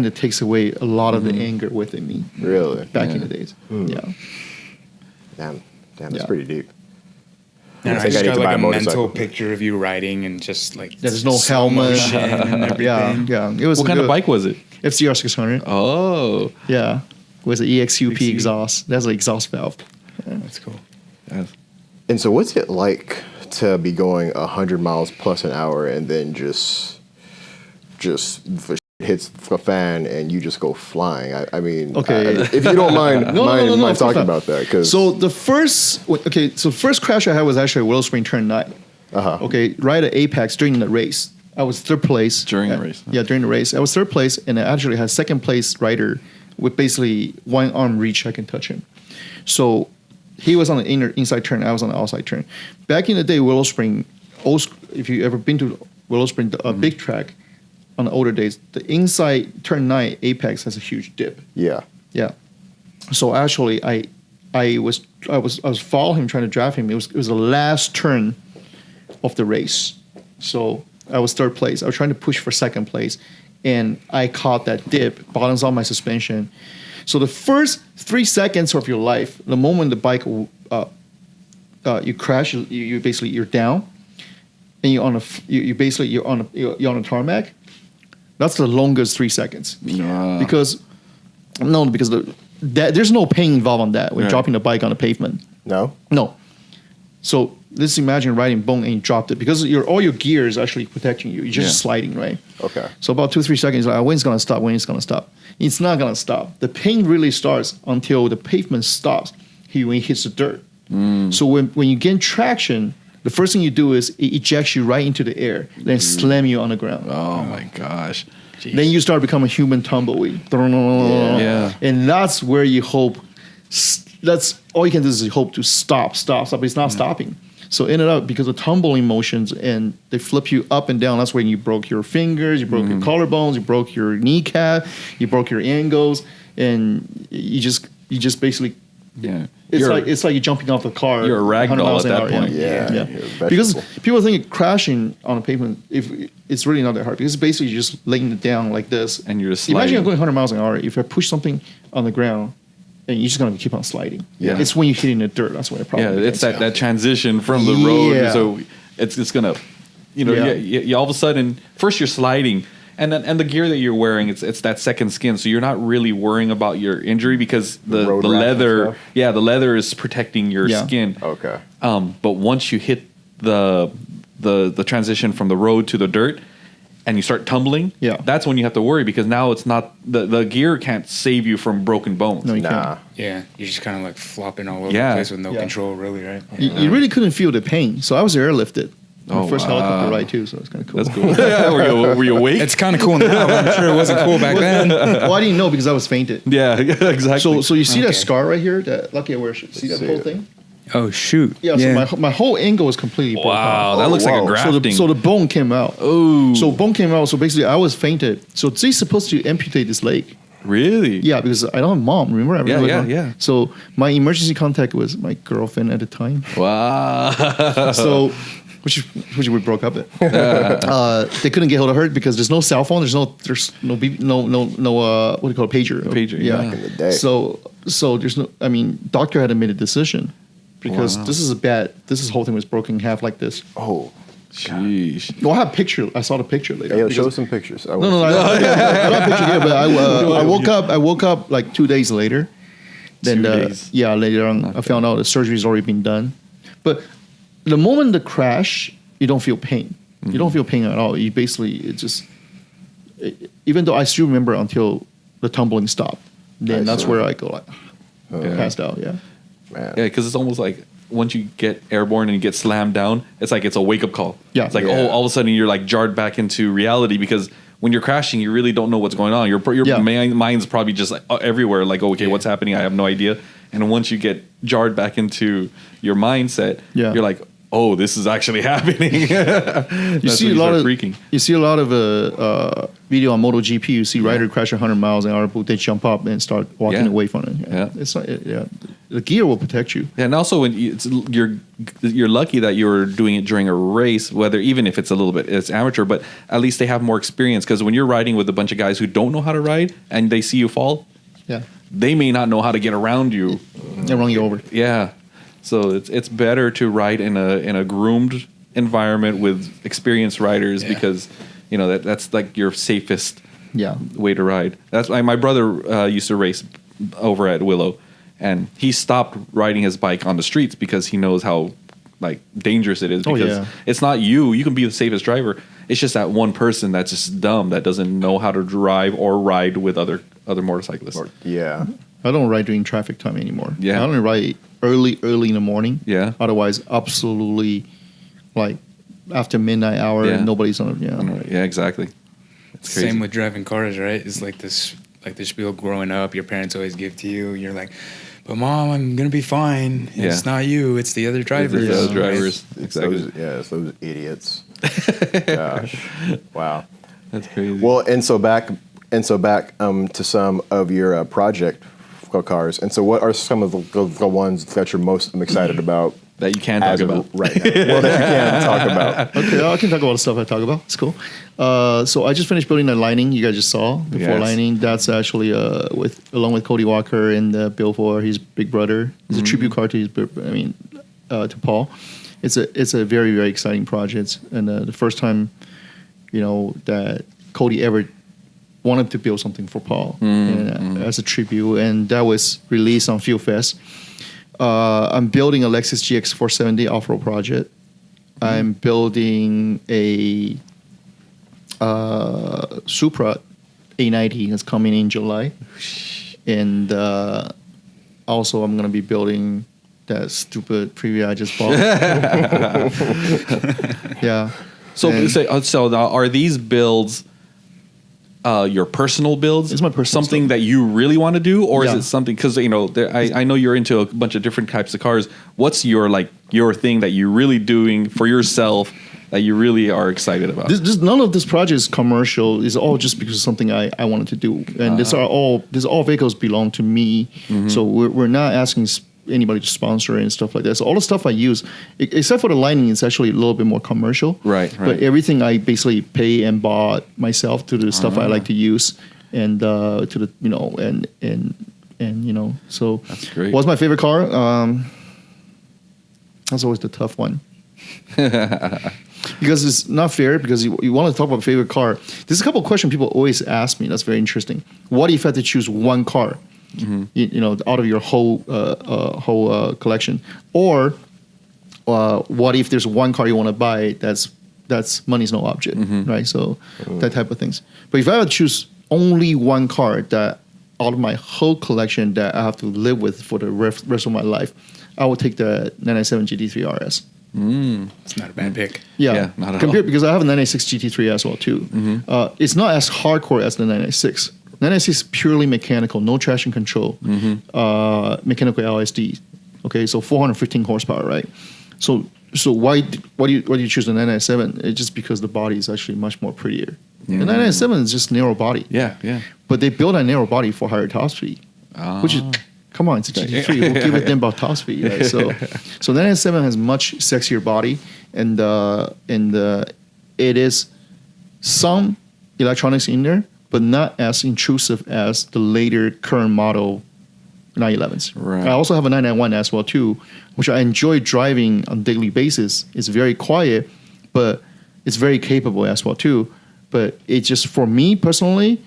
D: of takes away a lot of the anger within me.
E: Really?
D: Back in the days. Yeah.
E: Damn, that's
D: Yeah.
E: pretty deep.
F: And I
E: think I
F: just
E: need
F: got
E: to buy
F: like
E: a
F: a
E: motorcycle.
F: mental picture of you riding and just like
D: There's no
F: slow
D: helmet.
F: motion and everything.
D: Yeah. It was
B: What kind of bike was it?
D: FCR 600.
B: Oh,
D: Yeah. With the EXUP
F: EXU.
D: exhaust. That's an exhaust valve.
F: That's cool.
B: that's-
E: And so, what's it like to be going 100 miles plus an hour and then just the shit hits a fan and you just go flying? I mean,
D: Okay.
E: if you don't mind,
D: No,
E: mind
D: of course
E: talking
D: not.
E: about that, because
D: So the first crash I had was actually Willow Spring Turn 9. Okay, right at Apex during the race. I was third place.
B: During the race, huh?
D: Yeah, during the race. I was third place, and I actually had second place rider with basically one arm reach. I can touch him. So he was on the inside turn. I was on the outside turn. Back in the day, Willow Spring, if you ever been to Willow Spring, a big track, on the older days, the inside turn 9 Apex has a huge dip.
E: yeah.
D: Yeah. So actually, I was following him, trying to drive him. It was the last turn of the race. So I was third place. I was trying to push for second place, and I caught that dip, balanced on my suspension. So the first 3 seconds of your life, the moment the bike you crash, you basically you're down, and you're on a tarmac. That's the longest 3 seconds because there's no pain involved on that when dropping the bike on the pavement. No. So let's imagine riding bone and you dropped it because all your gear is actually protecting you. You're just sliding, right?
E: Okay.
D: So about 2-3 seconds, like, when it's gonna stop? When it's gonna stop? It's not gonna stop. The pain really starts until the pavement stops. When it hits the dirt. So when you gain traction, the first thing you do is it ejects you right into the air, then slam you on the ground.
B: Oh my gosh.
D: Then you start becoming a human tumbleweed.
B: Yeah.
D: And that's where you hope. That's all you can do is hope to stop. It's not stopping. So ended up because of tumbling motions and they flip you up and down. That's when you broke your fingers, you broke your collarbones, you broke your kneecap, you broke your ankles, and you just basically.
B: Yeah.
D: It's like you're jumping off the car.
B: You're a rag
D: 100
B: doll
D: miles
B: at
D: an
B: that
D: hour,
B: point.
E: Yeah.
D: Yeah.
E: You're a vegetable.
D: Because people think crashing on a pavement, if it's really not that hard because basically you're just laying it down like this.
B: And you're just
D: Imagine
B: sliding.
D: I'm going 100 miles an hour. If I push something on the ground, and you're just going to keep on sliding.
B: Yeah.
D: It's when you're hitting the dirt. That's where it probably
B: Yeah, it's
D: begins.
B: that transition from the road.
D: Yeah.
B: So it's gonna, you all of a sudden first you're sliding, and the gear that you're wearing it's that second skin. So you're not really worrying about your injury because the
E: road rash and
B: leather,
E: stuff?
B: the leather is protecting your skin.
E: Okay.
B: But once you hit the transition from the road to the dirt, and you start tumbling, that's when you have to worry because now it's not the gear can't save you from broken bones.
D: No, you
E: Nah.
F: Yeah, you're just kind of like flopping all over
B: Yeah.
F: the place with no
D: Yeah.
F: control, really, right?
D: You really couldn't feel the pain. So I was airlifted. My
B: Oh,
D: first
B: wow.
D: helicopter ride too, so it's kind of cool.
B: That's cool. Were you awake?
F: It's kind of cool now, but I'm sure it wasn't cool back then.
D: Well, I didn't know because I was fainted.
B: yeah, exactly.
D: So you see that
F: Okay.
D: scar right here? Lucky I wear see that
E: see
D: whole
E: it.
D: thing?
F: Oh shoot!
D: Yeah. So my whole angle is completely broken
B: Wow,
D: off.
B: that looks like a
E: whoa.
B: grafting.
D: So the bone came out.
B: Ooh.
D: So bone came out. So basically, I was fainted. So they're supposed to amputate this leg.
B: Really?
D: Yeah, because I don't have mom. Remember?
B: Yeah.
D: So my emergency contact was my girlfriend at the time.
B: Wow.
D: So which we broke up at. They couldn't get hold of her because there's no cell phone. There's no what do you call it, pager?
B: Pager, yeah. Back
E: in the day.
D: So there's no. I mean, doctor had to make a decision because
B: Wow.
D: this whole thing was broken in half like this.
E: Oh.
B: Sheesh.
D: Well, I have a picture. I saw the picture later.
E: Hey, yo,
D: because-
E: show some pictures.
D: No, I don't have a picture here, but I woke up like 2 days later. Then
B: 2 days.
D: later on, I found out the surgery's already been done. But the moment the crash, you don't feel pain. You don't feel pain at all. You basically even though I still remember until the tumbling stopped. Then that's where I go like passed out. Yeah.
E: Man.
B: Yeah, because it's almost like once you get airborne and you get slammed down, it's like it's a wake up call.
D: Yeah.
B: It's like,
E: Yeah.
B: all of a sudden you're like jarred back into reality because when you're crashing, you really don't know what's going on. Your mind's probably just like everywhere. Like, okay, what's happening? I have no idea. And once you get jarred back into your mindset, you're like, oh, this is actually happening.
D: You see a lot of
B: freaking.
D: You see a lot of video on MotoGP. You see rider crash 100 miles an hour, but they jump up and start walking away from it.
B: Yeah.
D: It's like the gear will protect you.
B: Yeah, and also when you're lucky that you're doing it during a race, whether even if it's a little bit it's amateur, but at least they have more experience because when you're riding with a bunch of guys who don't know how to ride and they see you fall, they may not know how to get around you.
D: They run you over.
B: Yeah, so it's better to ride in a groomed environment with experienced riders because that's like your safest way to ride. That's like my brother used to race over at Willow. And he stopped riding his bike on the streets because he knows how like dangerous it is,
D: Oh,
B: because
D: yeah.
B: it's not you. You can be the safest driver. It's just that one person that's just dumb, that doesn't know how to drive or ride with other motorcyclists.
E: Yeah.
D: I don't ride during traffic time anymore.
B: Yeah.
D: I only ride early in the morning.
B: Yeah.
D: Otherwise, absolutely, like after midnight hour,
B: Yeah.
D: nobody's on. Yeah.
B: Yeah, exactly. It's crazy.
F: Same with driving cars, right? It's like this spiel growing up. Your parents always give to you. You're like, but mom, I'm gonna be fine.
B: Yeah.
F: It's not you. It's the other drivers.
B: the other
F: right?
B: drivers.
E: It's
B: Exactly.
E: those idiots. Gosh. Wow.
B: That's crazy.
E: Well, and so back to some of your project cars. And so, what are some of the ones that you're most excited about?
B: that you can talk
E: as of
B: about.
E: right now? Well, that you can talk about.
D: Okay, I can talk about the stuff I talk about. It's cool. So I just finished building the lining you guys just saw. The
B: Yes.
D: floor lining. That's actually along with Cody Walker and Bill for his big brother. It's a tribute car to to Paul. It's a very, very exciting project, and the first time, that Cody ever wanted to build something for Paul as a tribute, and that was released on Fuel Fest. I'm building a Lexus GX 470 off-road project. I'm building a Supra 890 that's coming in July, and also I'm gonna be building that stupid Preview I just bought. Yeah.
B: So,
D: And-
B: so now are these builds your personal builds?
D: It's my personal
B: something
D: stuff.
B: that you really want to do, or
D: Yeah.
B: is it something because I know you're into a bunch of different types of cars. What's your thing that you're really doing for yourself that you really are excited about?
D: None of this project is commercial. It's all just because of something I wanted to do, and these all vehicles belong to me. So we're not asking anybody to sponsor and stuff like that. So all the stuff I use, except for the lining, is actually a little bit more commercial.
B: Right.
D: But everything I basically pay and bought myself to the stuff I like to use, and to the So
B: That's great.
D: What's my favorite car? That's always the tough one. Because it's not fair, because you want to talk about favorite car. There's a couple of questions people always ask me. That's very interesting. What if you had to choose one car, out of your whole collection? Or what if there's one car you want to buy that's money's no object, right? So that type of things. But if I had to choose only one car that out of my whole collection that I have to live with for the rest of my life, I would take the 997 GT3 RS.
F: It's not a bad pick.
B: Yeah, not at all.
D: Because I have a 996 GT3 as well too. It's not as hardcore as the 996. 996 is purely mechanical, no traction control, mechanical LSD. Okay, so 415 horsepower, right? So why do you choose the 997? It's just because the body is actually much more prettier. The 997 is just narrow body.
B: Yeah.
D: But they build a narrow body for higher top speed, which is, come on, it's a GT3. We'll give it them about top speed, right? So 997 has much sexier body, and it is some electronics in there, but not as intrusive as the later current model 911s.
B: Right.
D: I also have a 991 as well too, which I enjoy driving on a daily basis. It's very quiet, but it's very capable as well too. But it just, for me personally,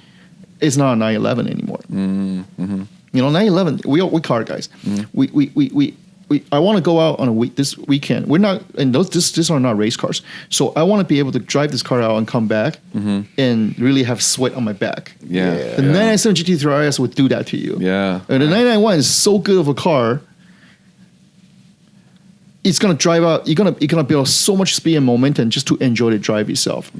D: it's not a 911 anymore. 911. We car guys. I want to go out on this weekend. We're not, and these are not race cars. So I want to be able to drive this car out and come back and really have sweat on my back.
B: Yeah.
D: The 997 GT3 RS would do that to you.
B: Yeah.
D: And the 991 is so good of a car. It's gonna drive out. You're gonna build so much speed and momentum just to enjoy the drive itself.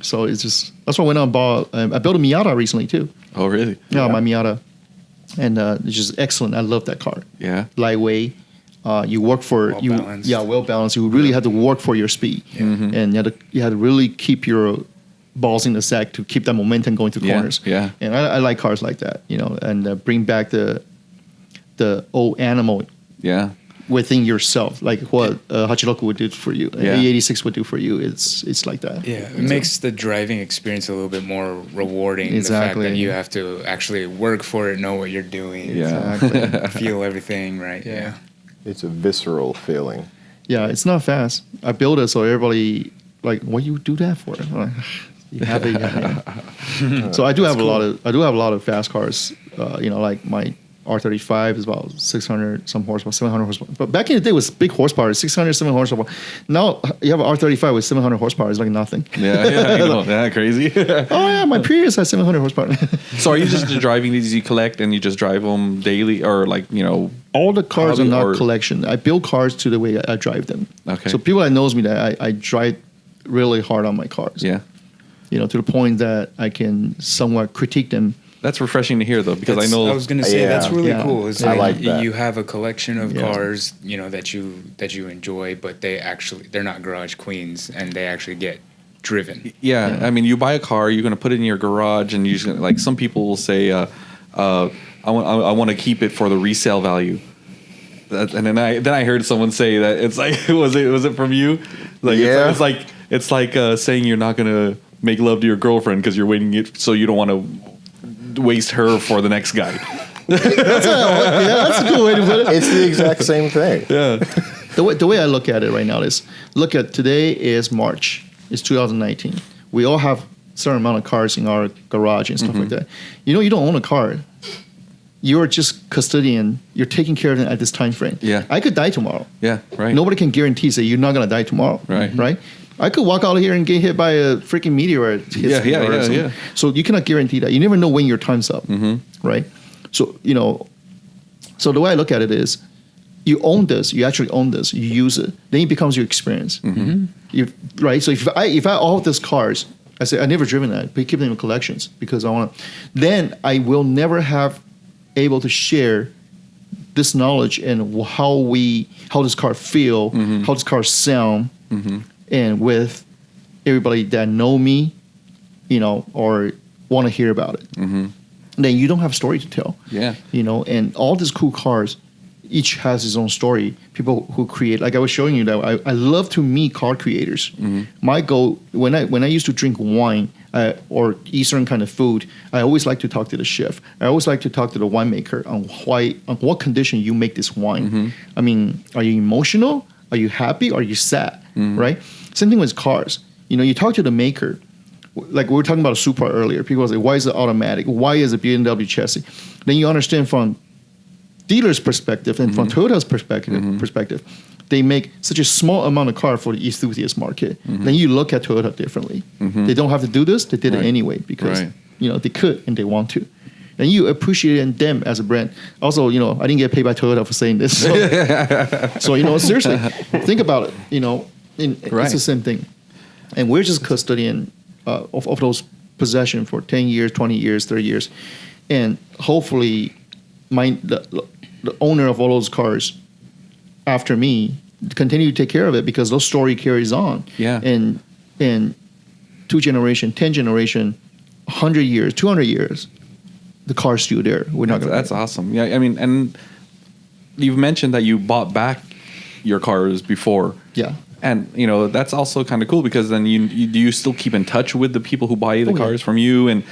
D: So it's just, that's why I went out and bought. I built a Miata recently too.
B: Oh, really?
D: Yeah, my Miata, and it's just excellent. I love that car.
B: Yeah.
D: Lightweight. You work for
F: Well-balanced.
D: well balanced. You really had to work for your speed, and you had to really keep your balls in the sack to keep that momentum going through corners.
B: Yeah.
D: And I like cars like that, and bring back the old animal
B: Yeah.
D: within yourself, like what Hachiroku would do for you,
B: Yeah.
D: A86 would do for you. It's like that.
F: Yeah, it makes the driving experience a little bit more rewarding. The fact
D: Exactly.
F: that you have to actually work for it, know what you're doing,
B: Yeah.
D: Exactly.
F: feel everything, right? Yeah.
E: It's a visceral feeling.
D: Yeah, it's not fast. I build it so everybody like, what you do that for? I'm like, you have it. So I do have a lot of fast cars. Like my R35 is about 600 some horsepower, 700 horsepower. But back in the day, it was big horsepower, 600, 700 horsepower. Now you have an R35 with 700 horsepower. It's like nothing.
B: Yeah, I know. Yeah, crazy.
D: Oh yeah, my Prius has 700 horsepower.
B: So are you just driving these you collect and you just drive them daily or like,
D: All the cars are
B: hobby
D: not
B: or-
D: collection. I build cars to the way I drive them.
B: Okay.
D: So people that knows me that I drive really hard on my cars.
B: Yeah.
D: To the point that I can somewhat critique them.
B: That's refreshing to hear though, because I
F: That's-
B: know
F: I was gonna say
E: Yeah.
F: that's really
D: Yeah.
F: cool. It's
D: I
E: like that.
F: You have a collection of
D: Yeah.
F: cars, that you enjoy, but they're not garage queens, and they actually get driven.
B: Yeah, I mean, you buy a car, you're going to put it in your garage, and you're just gonna, like some people will say, I want to keep it for the resale value. And then I heard someone say that it's like was it from you? Like
E: Yeah.
B: it's like saying you're not going to make love to your girlfriend because you're waiting it so you don't want to waste her for the next guy.
D: That's a good way to put it.
E: It's the exact same thing.
B: Yeah,
D: The way I look at it right now is, look at today is March. It's 2019. We all have certain amount of cars in our garage and stuff like that. You don't own a car. You're just custodian. You're taking care of it at this time frame.
B: Yeah.
D: I could die tomorrow.
B: yeah, right.
D: Nobody can guarantee say you're not gonna die tomorrow.
B: Right.
D: Right. I could walk out of here and get hit by a freaking meteor. Hits me
B: Yeah,
D: or something.
B: yeah.
D: So you cannot guarantee that. You never know when your time's up. Right. So so the way I look at it is, you own this. You actually own this. You use it. Then it becomes your experience. Right. So if I all these cars, I say I never driven that, but keep them in collections because I want to. Then I will never have able to share this knowledge and how this car feel, how this car sound, and with everybody that know me, or want to hear about it. Then you don't have a story to tell.
B: Yeah.
D: And all these cool cars, each has its own story. People who create, like I was showing you that I love to meet car creators. My goal when I used to drink wine or eat certain kind of food, I always like to talk to the chef. I always like to talk to the winemaker on what condition you make this wine. I mean, are you emotional? Are you happy? Are you sad? Right? Same thing with cars. You talk to the maker. Like we were talking about a Supra earlier. People say, why is it automatic? Why is it BMW chassis? Then you understand from dealer's perspective and from Toyota's perspective, they make such a small amount of car for the enthusiast market. Then you look at Toyota differently. They don't have to do this. They did it anyway because they could and they want to. And you appreciate them as a brand. Also, I didn't get paid by Toyota for saying this. So seriously, think about it. It's the same thing. And we're just custodian of those possessions for 10 years, 20 years, 30 years. And hopefully the owner of all those cars after me continue to take care of it because those story carries on.
B: Yeah.
D: And 2 generation, 10 generation, 100 years, 200 years, the car's still there. We're not going to.
B: That's awesome. Yeah, I mean, and you've mentioned that you bought back your cars before.
D: Yeah.
B: And that's also kind of cool because then you still keep in touch with the people who buy the cars from you, and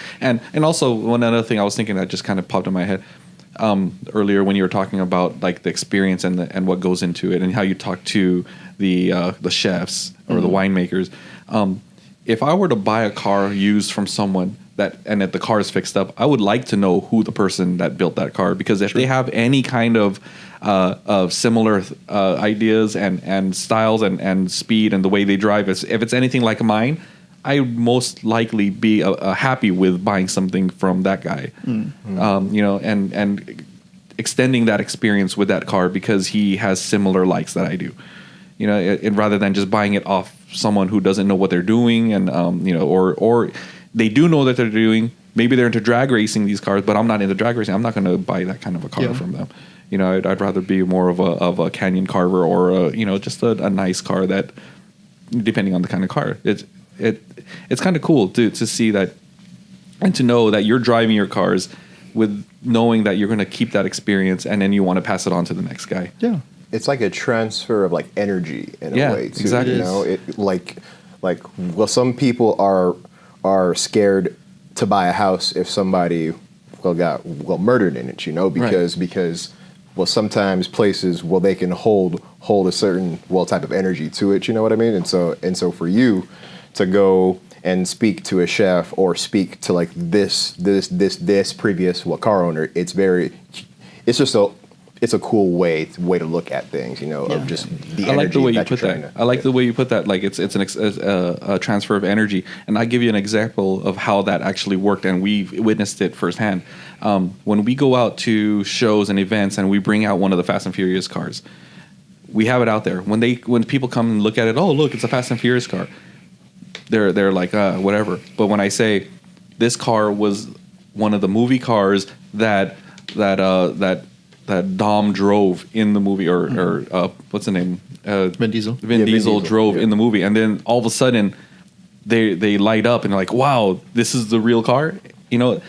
B: also one other thing I was thinking that just kind of popped in my head earlier when you were talking about like the experience and what goes into it and how you talk to the chefs or the winemakers. If I were to buy a car used from someone if the car is fixed up, I would like to know who the person that built that car, because if they have any kind of similar ideas and styles and speed and the way they drive, if it's anything like mine, I would most likely be happy with buying something from that guy. And extending that experience with that car because he has similar likes that I do. And rather than just buying it off someone who doesn't know what they're doing and or they do know that they're doing. Maybe they're into drag racing, these cars, but I'm not into drag racing. I'm not going to buy that kind of a car from them. I'd rather be more of a Canyon Carver or just a nice car that, depending on the kind of car, it's kind of cool to see that and to know that you're driving your cars with knowing that you're going to keep that experience and then you want to pass it on to the next guy.
D: Yeah.
E: It's like a transfer of like energy in a way too.
B: Exactly.
E: Some people are scared to buy a house if somebody got murdered in it, because sometimes places they can hold a certain type of energy to it, you know what I mean? And so for you to go and speak to a chef or speak to like this previous car owner, it's just it's a cool way to look at things, you know, of just the energy.
B: I like the way you put
E: you're
B: that.
E: trying
B: I like the way you put that. Like it's a transfer of energy, and I give you an example of how that actually worked, and we've witnessed it firsthand. When we go out to shows and events, and we bring out one of the Fast and Furious cars, we have it out there. When people come and look at it, oh look, it's a Fast and Furious car. They're like whatever. But when I say this car was one of the movie cars that Dom drove in the movie, or what's the name?
D: Vin Diesel.
E: Vin
B: Diesel
E: Diesel,
B: drove
E: yeah.
B: in the movie, and then all of a sudden, they light up and they're like, "Wow, this is the real car!" You know,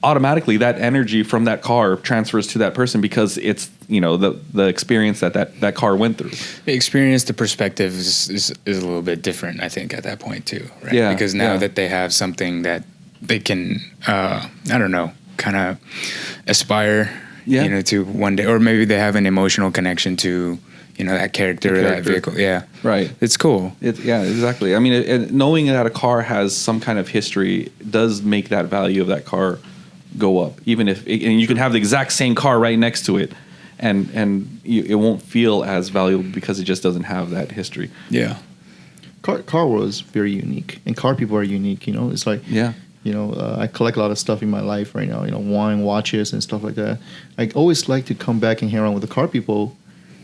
B: automatically that energy from that car transfers to that person because it's, you know, the experience that car went through.
F: The experience, the perspective is a little bit different, I think, at that point too, right?
B: Yeah,
F: Because now
B: yeah.
F: that they have something that they can, I don't know, kind of aspire,
B: Yeah.
F: you know, to one day, or maybe they have an emotional connection to, you know, that character or that vehicle. Yeah,
B: Right.
F: It's cool.
B: Yeah, exactly. I mean, knowing that a car has some kind of history does make that value of that car go up. Even if, and you can have the exact same car right next to it, and it won't feel as valuable because it just doesn't have that history.
F: Yeah.
D: Car world is very unique, and car people are unique. You know, it's like
B: Yeah.
D: You know, I collect a lot of stuff in my life right now. You know, wine, watches, and stuff like that. I always like to come back and hang around with the car people,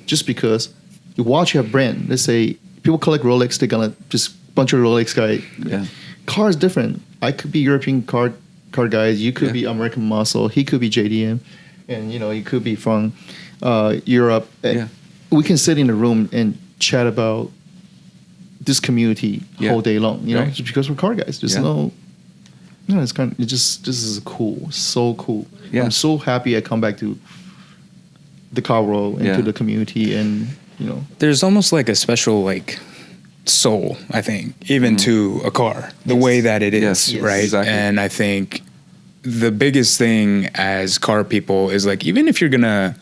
D: just because you watch your brand. Let's say people collect Rolex, they're gonna just bunch of Rolex guy.
B: Yeah.
D: Car is different. I could be European car guys. You could
B: Yeah.
D: be American muscle. He could be JDM, and you know, he could be from Europe.
B: Yeah.
D: We can sit in a room and chat about this community
B: Yeah.
D: whole day long. You know,
B: Right.
D: just because we're car guys. There's
B: Yeah.
D: no. No, it's kind of, this is cool, so cool.
B: Yeah.
D: I'm so happy I come back to the car world and
B: Yeah.
D: to the community, and you know,
F: There's almost like a special like soul, I think, even to a car, the way that it is,
B: Yes. Yes.
F: right?
B: Exactly.
F: And I think the biggest thing as car people is like, even if you're gonna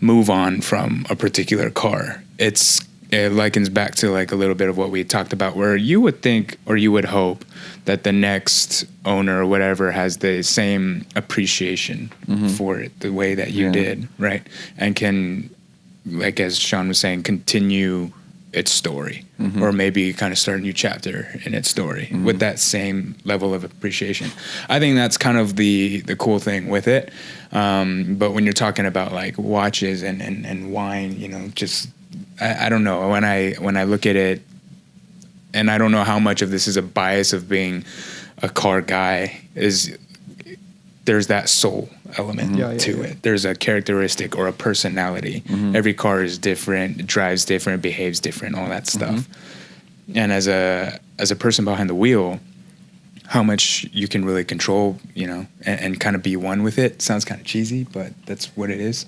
F: move on from a particular car, it likens back to like a little bit of what we talked about, where you would think or you would hope that the next owner or whatever has the same appreciation for it, the way that you
B: Yeah.
F: did, right? And can, like as Sean was saying, continue its story, or maybe kind of start a new chapter in its story with that same level of appreciation. I think that's kind of the cool thing with it. But when you're talking about like watches and wine, you know, just I don't know, when I look at it, and I don't know how much of this is a bias of being a car guy, is there's that soul element to it. There's a characteristic or a personality. Every car is different, drives different, behaves different, all that stuff. And as a person behind the wheel, how much you can really control, you know, and kind of be one with it. Sounds kind of cheesy, but that's what it is.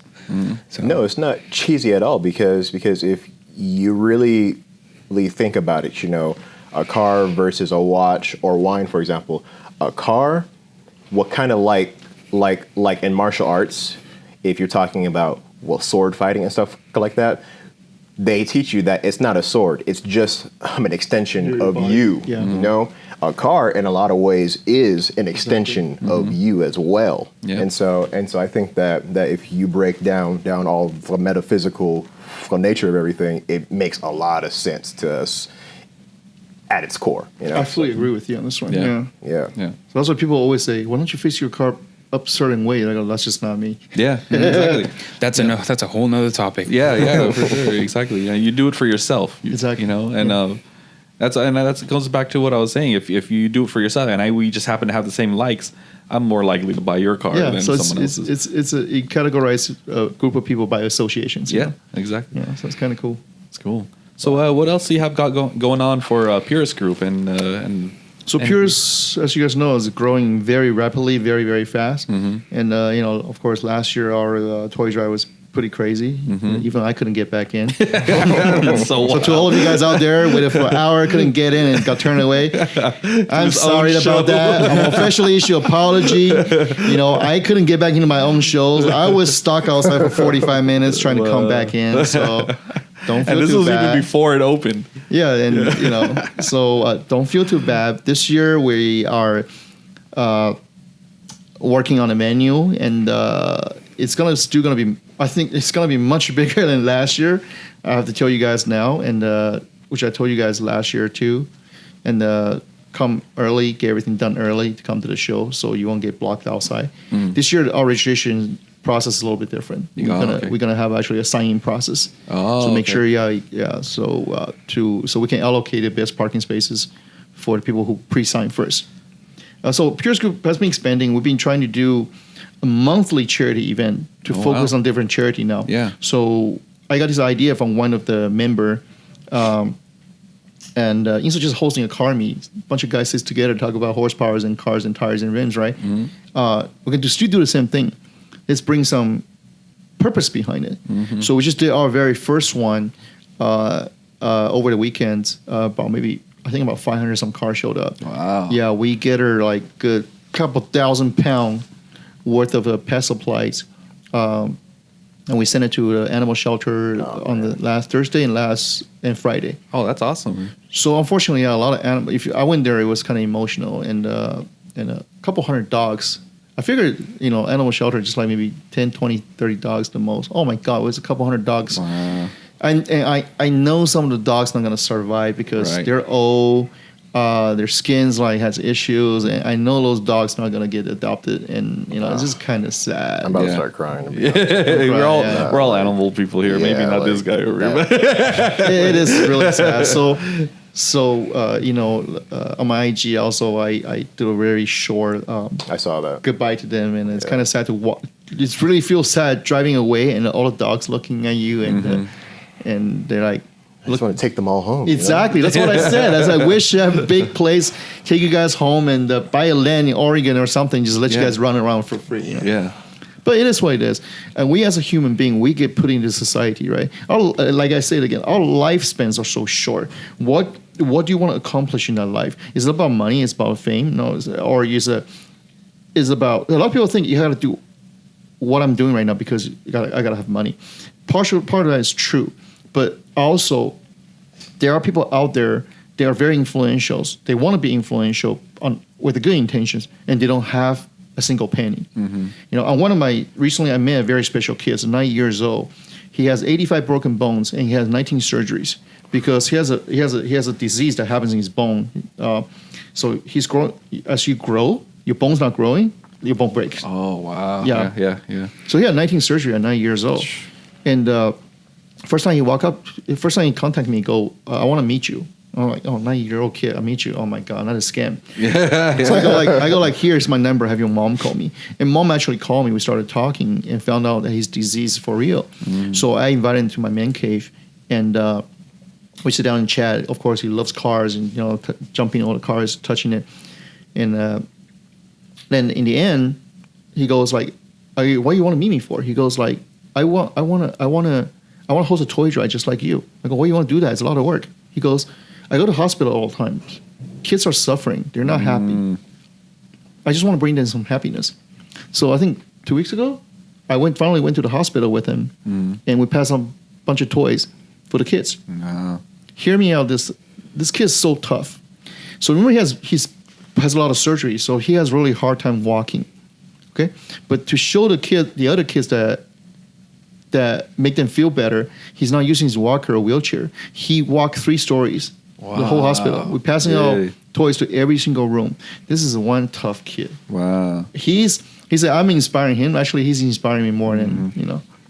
F: So,
E: No, it's not cheesy at all, because if you really think about it, you know, a car versus a watch or wine, for example, a car, what kind of like in martial arts, if you're talking about, well, sword fighting and stuff like that, they teach you that it's not a sword, it's just an extension of you.
D: Yeah.
E: You know, a car in a lot of ways is an extension of you as well.
B: Yeah.
E: And so I think that if you break down all the metaphysical nature of everything, it makes a lot of sense to us at its core. You know,
D: I fully agree with you on this one.
B: Yeah.
D: Yeah.
E: yeah.
B: Yeah.
D: So that's why people always say, "Why don't you fix your car up a certain way?" And I go, "That's just not me."
B: Yeah. Exactly.
F: that's a whole nother topic.
B: Yeah, for sure, exactly. You know, you do it for yourself.
D: Exactly.
B: You know, and that goes back to what I was saying. If you do it for yourself, and we just happen to have the same likes, I'm more likely to buy your car
D: Yeah.
B: than
D: So
B: someone
D: it's
B: else's.
D: you categorize a group of people by associations. you
B: Yeah,
D: know?
B: exactly.
D: Yeah. So it's kind of cool.
B: It's cool. So what else do you have got going on for Purist Group and
D: So Purist, as you guys know, is growing very rapidly, very, very fast. And, you know, of course, last year our toy drive was pretty crazy. Even I couldn't get back in. So to all of you guys out there, waited for an hour, couldn't get in and got turned away. I'm
B: His
D: sorry
B: own show.
D: about that. I'm officially issue apology. You know, I couldn't get back into my own shows. I was stuck outside for 45 minutes trying to come back in. So don't feel
B: and this
D: too
B: was
D: bad.
B: even before it opened.
D: Yeah, and you know, so don't feel too bad. This year we are working on a menu, and it's still gonna be. I think it's gonna be much bigger than last year. I have to tell you guys now, and which I told you guys last year too, and come early, get everything done early to come to the show, so you won't get blocked outside. This year, our registration process is a little bit different. We're gonna have actually a sign-in process. So make sure, so we can allocate the best parking spaces for the people who pre-sign first. So Purist Group has been expanding. We've been trying to do a monthly charity event to focus on different charity now.
B: Yeah.
D: So I got this idea from one of the member, and instead of just hosting a car meet, a bunch of guys sit together, talk about horsepowers and cars and tires and rims, right? We're going to still do the same thing. Let's bring some purpose behind it. So we just did our very first one over the weekend. I think about 500 some cars showed up.
B: Wow.
D: Yeah, we get her like a couple £1,000 worth of pet supplies. And we sent it to the animal shelter on the last Thursday and Friday.
B: Oh, that's awesome.
D: So unfortunately, a lot of animals. I went there, it was kind of emotional, and a couple hundred dogs. I figured, animal shelter just like maybe 10, 20, 30 dogs the most. Oh my God, it was a couple hundred dogs.
B: Wow.
D: And I know some of the dogs not gonna survive because they're old. Their skins has issues, and I know those dogs not gonna get adopted, and it's just kind of sad.
E: I'm about to start crying.
B: We're all animal people here. Maybe not this guy over here.
D: It is really sad. So on my IG also I do a very short
E: I saw that
D: goodbye to them, and it's kind of sad to walk. It really feels sad driving away and all the dogs looking at you, and they're like.
E: I just want to take them all home.
D: Exactly. That's what I said. I wish I have a big place, take you guys home and buy a land in Oregon or something, just let you guys run around for free.
B: Yeah.
D: But it is what it is. And we as a human being, we get put into society, right? Like I said again, our lifespans are so short. What do you want to accomplish in that life? Is it about money? Is it about fame? No. Is about, a lot of people think you got to do what I'm doing right now because I got to have money. Part of that is true. But also, there are people out there, they are very influential. They want to be influential with the good intentions, and they don't have a single penny. On recently I met a very special kid, 9 years old. He has 85 broken bones, and he has 19 surgeries because he has a disease that happens in his bone. So he's growing. As you grow, your bone's not growing, your bone breaks.
B: Oh wow.
D: Yeah.
B: So
D: he had 19 surgery at 9 years old, and. First time he contacted me, I want to meet you. I'm like, 9-year-old kid, I meet you. Oh my God, not a scam. So I go like, here's my number. Have your mom call me. And mom actually called me. We started talking and found out that his disease is for real. So I invited him to my man cave, and we sit down and chat. Of course, he loves cars and jumping all the cars, touching it. And then in the end, he goes like, what do you want to meet me for? He goes like, I want to host a toy drive just like you. I go, why do you want to do that? It's a lot of work. He goes, I go to hospital all the time. Kids are suffering. They're not happy. I just want to bring them some happiness. So I think 2 weeks ago, I finally went to the hospital with him, and we passed on a bunch of toys for the kids. Hear me out. This kid's so tough. So remember, he has a lot of surgery, so he has really hard time walking. Okay, but to show the other kids that make them feel better, he's not using his walker or wheelchair. He walked 3 stories, the whole hospital. We're passing out toys to every single room. This is one tough kid.
B: Wow.
D: He said, I'm inspiring him. Actually, he's inspiring me more than,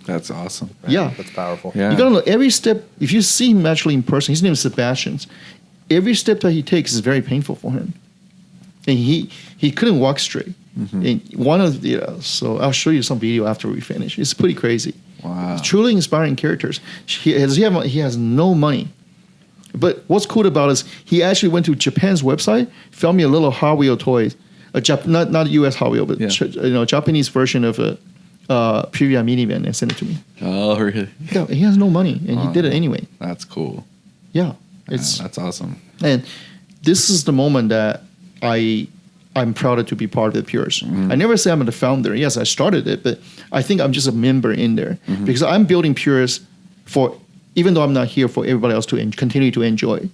B: That's awesome.
D: Yeah.
E: That's powerful.
B: Yeah.
D: You gotta know every step. If you see him actually in person, his name is Sebastian. Every step that he takes is very painful for him. And he couldn't walk straight. And so I'll show you some video after we finish. It's pretty crazy.
B: Wow.
D: Truly inspiring characters. He has no money. But what's cool about it is he actually went to Japan's website, found me a little Hot Wheel toy, not US Hot Wheel, but Japanese version of a Purina minivan, and sent it to me.
B: Oh, really?
D: Yeah, he has no money, and he did it anyway.
B: That's cool.
D: Yeah.
B: That's awesome.
D: And this is the moment that I'm proud to be part of the Purist. I never say I'm the founder. Yes, I started it, but I think I'm just a member in there because I'm building Purist for, even though I'm not here, for everybody else to continue to enjoy.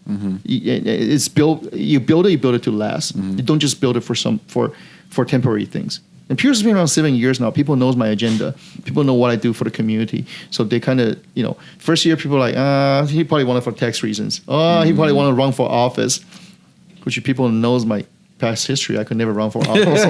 D: It's built. You build it to last. You don't just build it for temporary things. And Purist has been around 7 years now. People knows my agenda. People know what I do for the community. So they kind of, first year people are like, he probably wanted for tax reasons. Oh, he probably want to run for office, which people knows my past history. I could never run for office.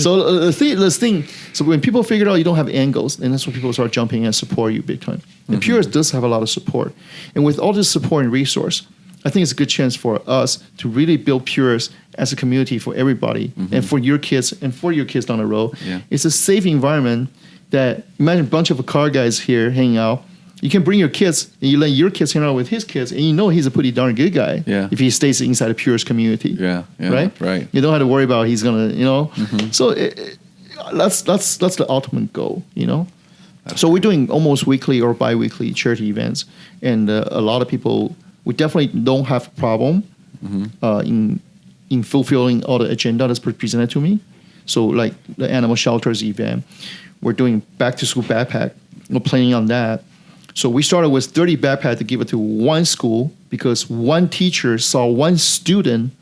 D: So the thing, so when people figure out you don't have end goals, and that's when people start jumping in and support you big time. And Purist does have a lot of support. And with all this support and resource, I think it's a good chance for us to really build Purist as a community for everybody and for your kids and for your kids down the road.
B: Yeah.
D: It's a safe environment that, imagine a bunch of car guys here hanging out. You can bring your kids and you let your kids hang out with his kids, and he's a pretty darn good guy if he stays inside a Purist community.
B: Yeah, right.
D: You don't have to worry about he's gonna, So that's the ultimate goal, So we're doing almost weekly or bi-weekly charity events, and a lot of people. We definitely don't have a problem in fulfilling all the agenda that's presented to me. So like the animal shelters event, we're doing back to school backpack. We're planning on that. So we started with 30 backpacks to give it to one school because one teacher saw one student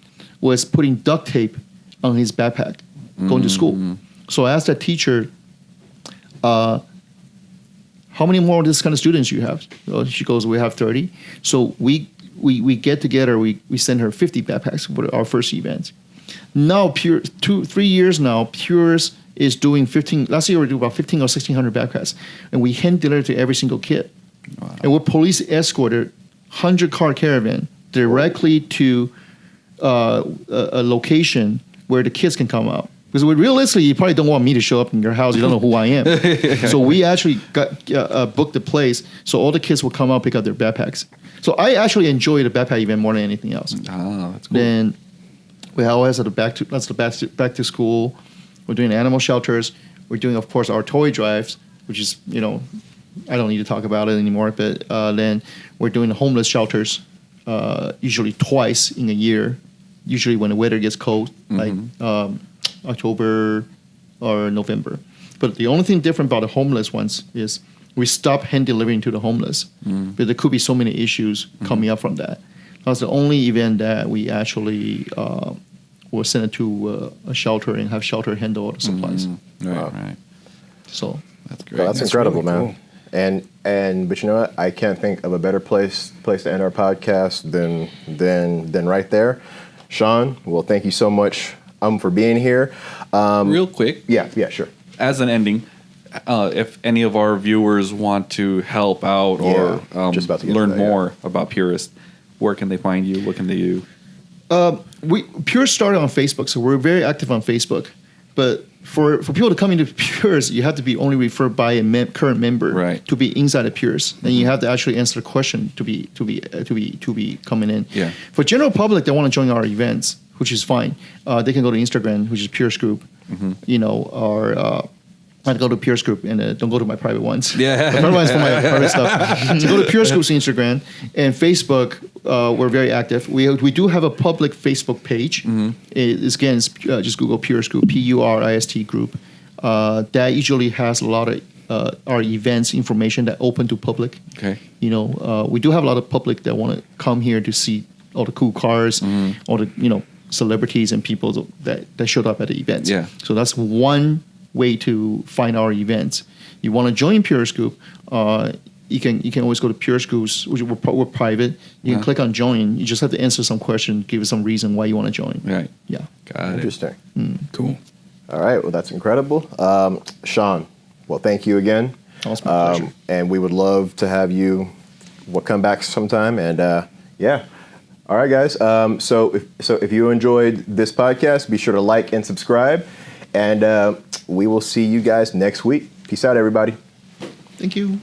D: was putting duct tape on his backpack going to school. So I asked that teacher, how many more of this kind of students you have? She goes, we have 30. So we get together, we send her 50 backpacks for our first event. Now, 3 years now, Purist is doing 15, last year we did about 15 or 1,600 backpacks, and we hand deliver to every single kid. Wow. And we're police escorted 100-car caravan directly to a location where the kids can come out. Because realistically, you probably don't want me to show up in your house. You don't know who I am. So we actually booked a place so all the kids will come out and pick up their backpacks. So I actually enjoy the backpack event more than anything else.
B: Ah, that's cool.
D: Then we always have the back to school. We're doing animal shelters. We're doing, of course, our toy drives, which is, I don't need to talk about it anymore. But then we're doing the homeless shelters, usually twice in a year. Usually when the weather gets cold, like October or November. But the only thing different about the homeless ones is we stop hand delivering to the homeless. But there could be so many issues coming up from that. That's the only event that we actually will send it to a shelter and have shelter handle all the supplies.
B: Right.
D: So
B: that's great.
E: Well, that's incredible,
F: really
E: man. Cool. But you know what? I can't think of a better place to end our podcast than right there. Sean, well, thank you so much for being here.
B: Real quick.
E: Yeah, sure.
B: As an ending, if any of our viewers want to help out or
E: just about to get
B: learn
E: to that,
B: more about Purist, where can they find you? What can they do?
D: Purist started on Facebook, so we're very active on Facebook. But for people to come into Purist, you have to be only referred by a current member to be inside of Purist, and you have to actually answer the question to be coming in.
B: Yeah.
D: For general public that want to join our events, which is fine, they can go to Instagram, which is Purist Group, or I'd go to Purist Group and don't go to my private ones.
B: Yeah.
D: My private ones for my private stuff. So go to Purist Group's Instagram and Facebook. We're very active. We do have a public Facebook page. It's just Google Purist Group, PURIST Group. That usually has a lot of our events information that open to public.
B: Okay.
D: We do have a lot of public that want to come here to see all the cool cars, all the celebrities and people that showed up at the events.
B: Yeah.
D: So that's one way to find our events. You want to join Purist Group, you can always go to Purist Groups, which we're private. You can click on join. You just have to answer some question, give us some reason why you want to join.
B: Right.
D: Yeah.
B: Got it.
E: Interesting.
F: Cool.
E: All right. Well, that's incredible. Sean, well, thank you again.
D: That was my pleasure.
E: And we would love to have you come back sometime. And yeah. All right, guys. So if you enjoyed this podcast, be sure to like and subscribe. And we will see you guys next week. Peace out, everybody.
D: Thank you.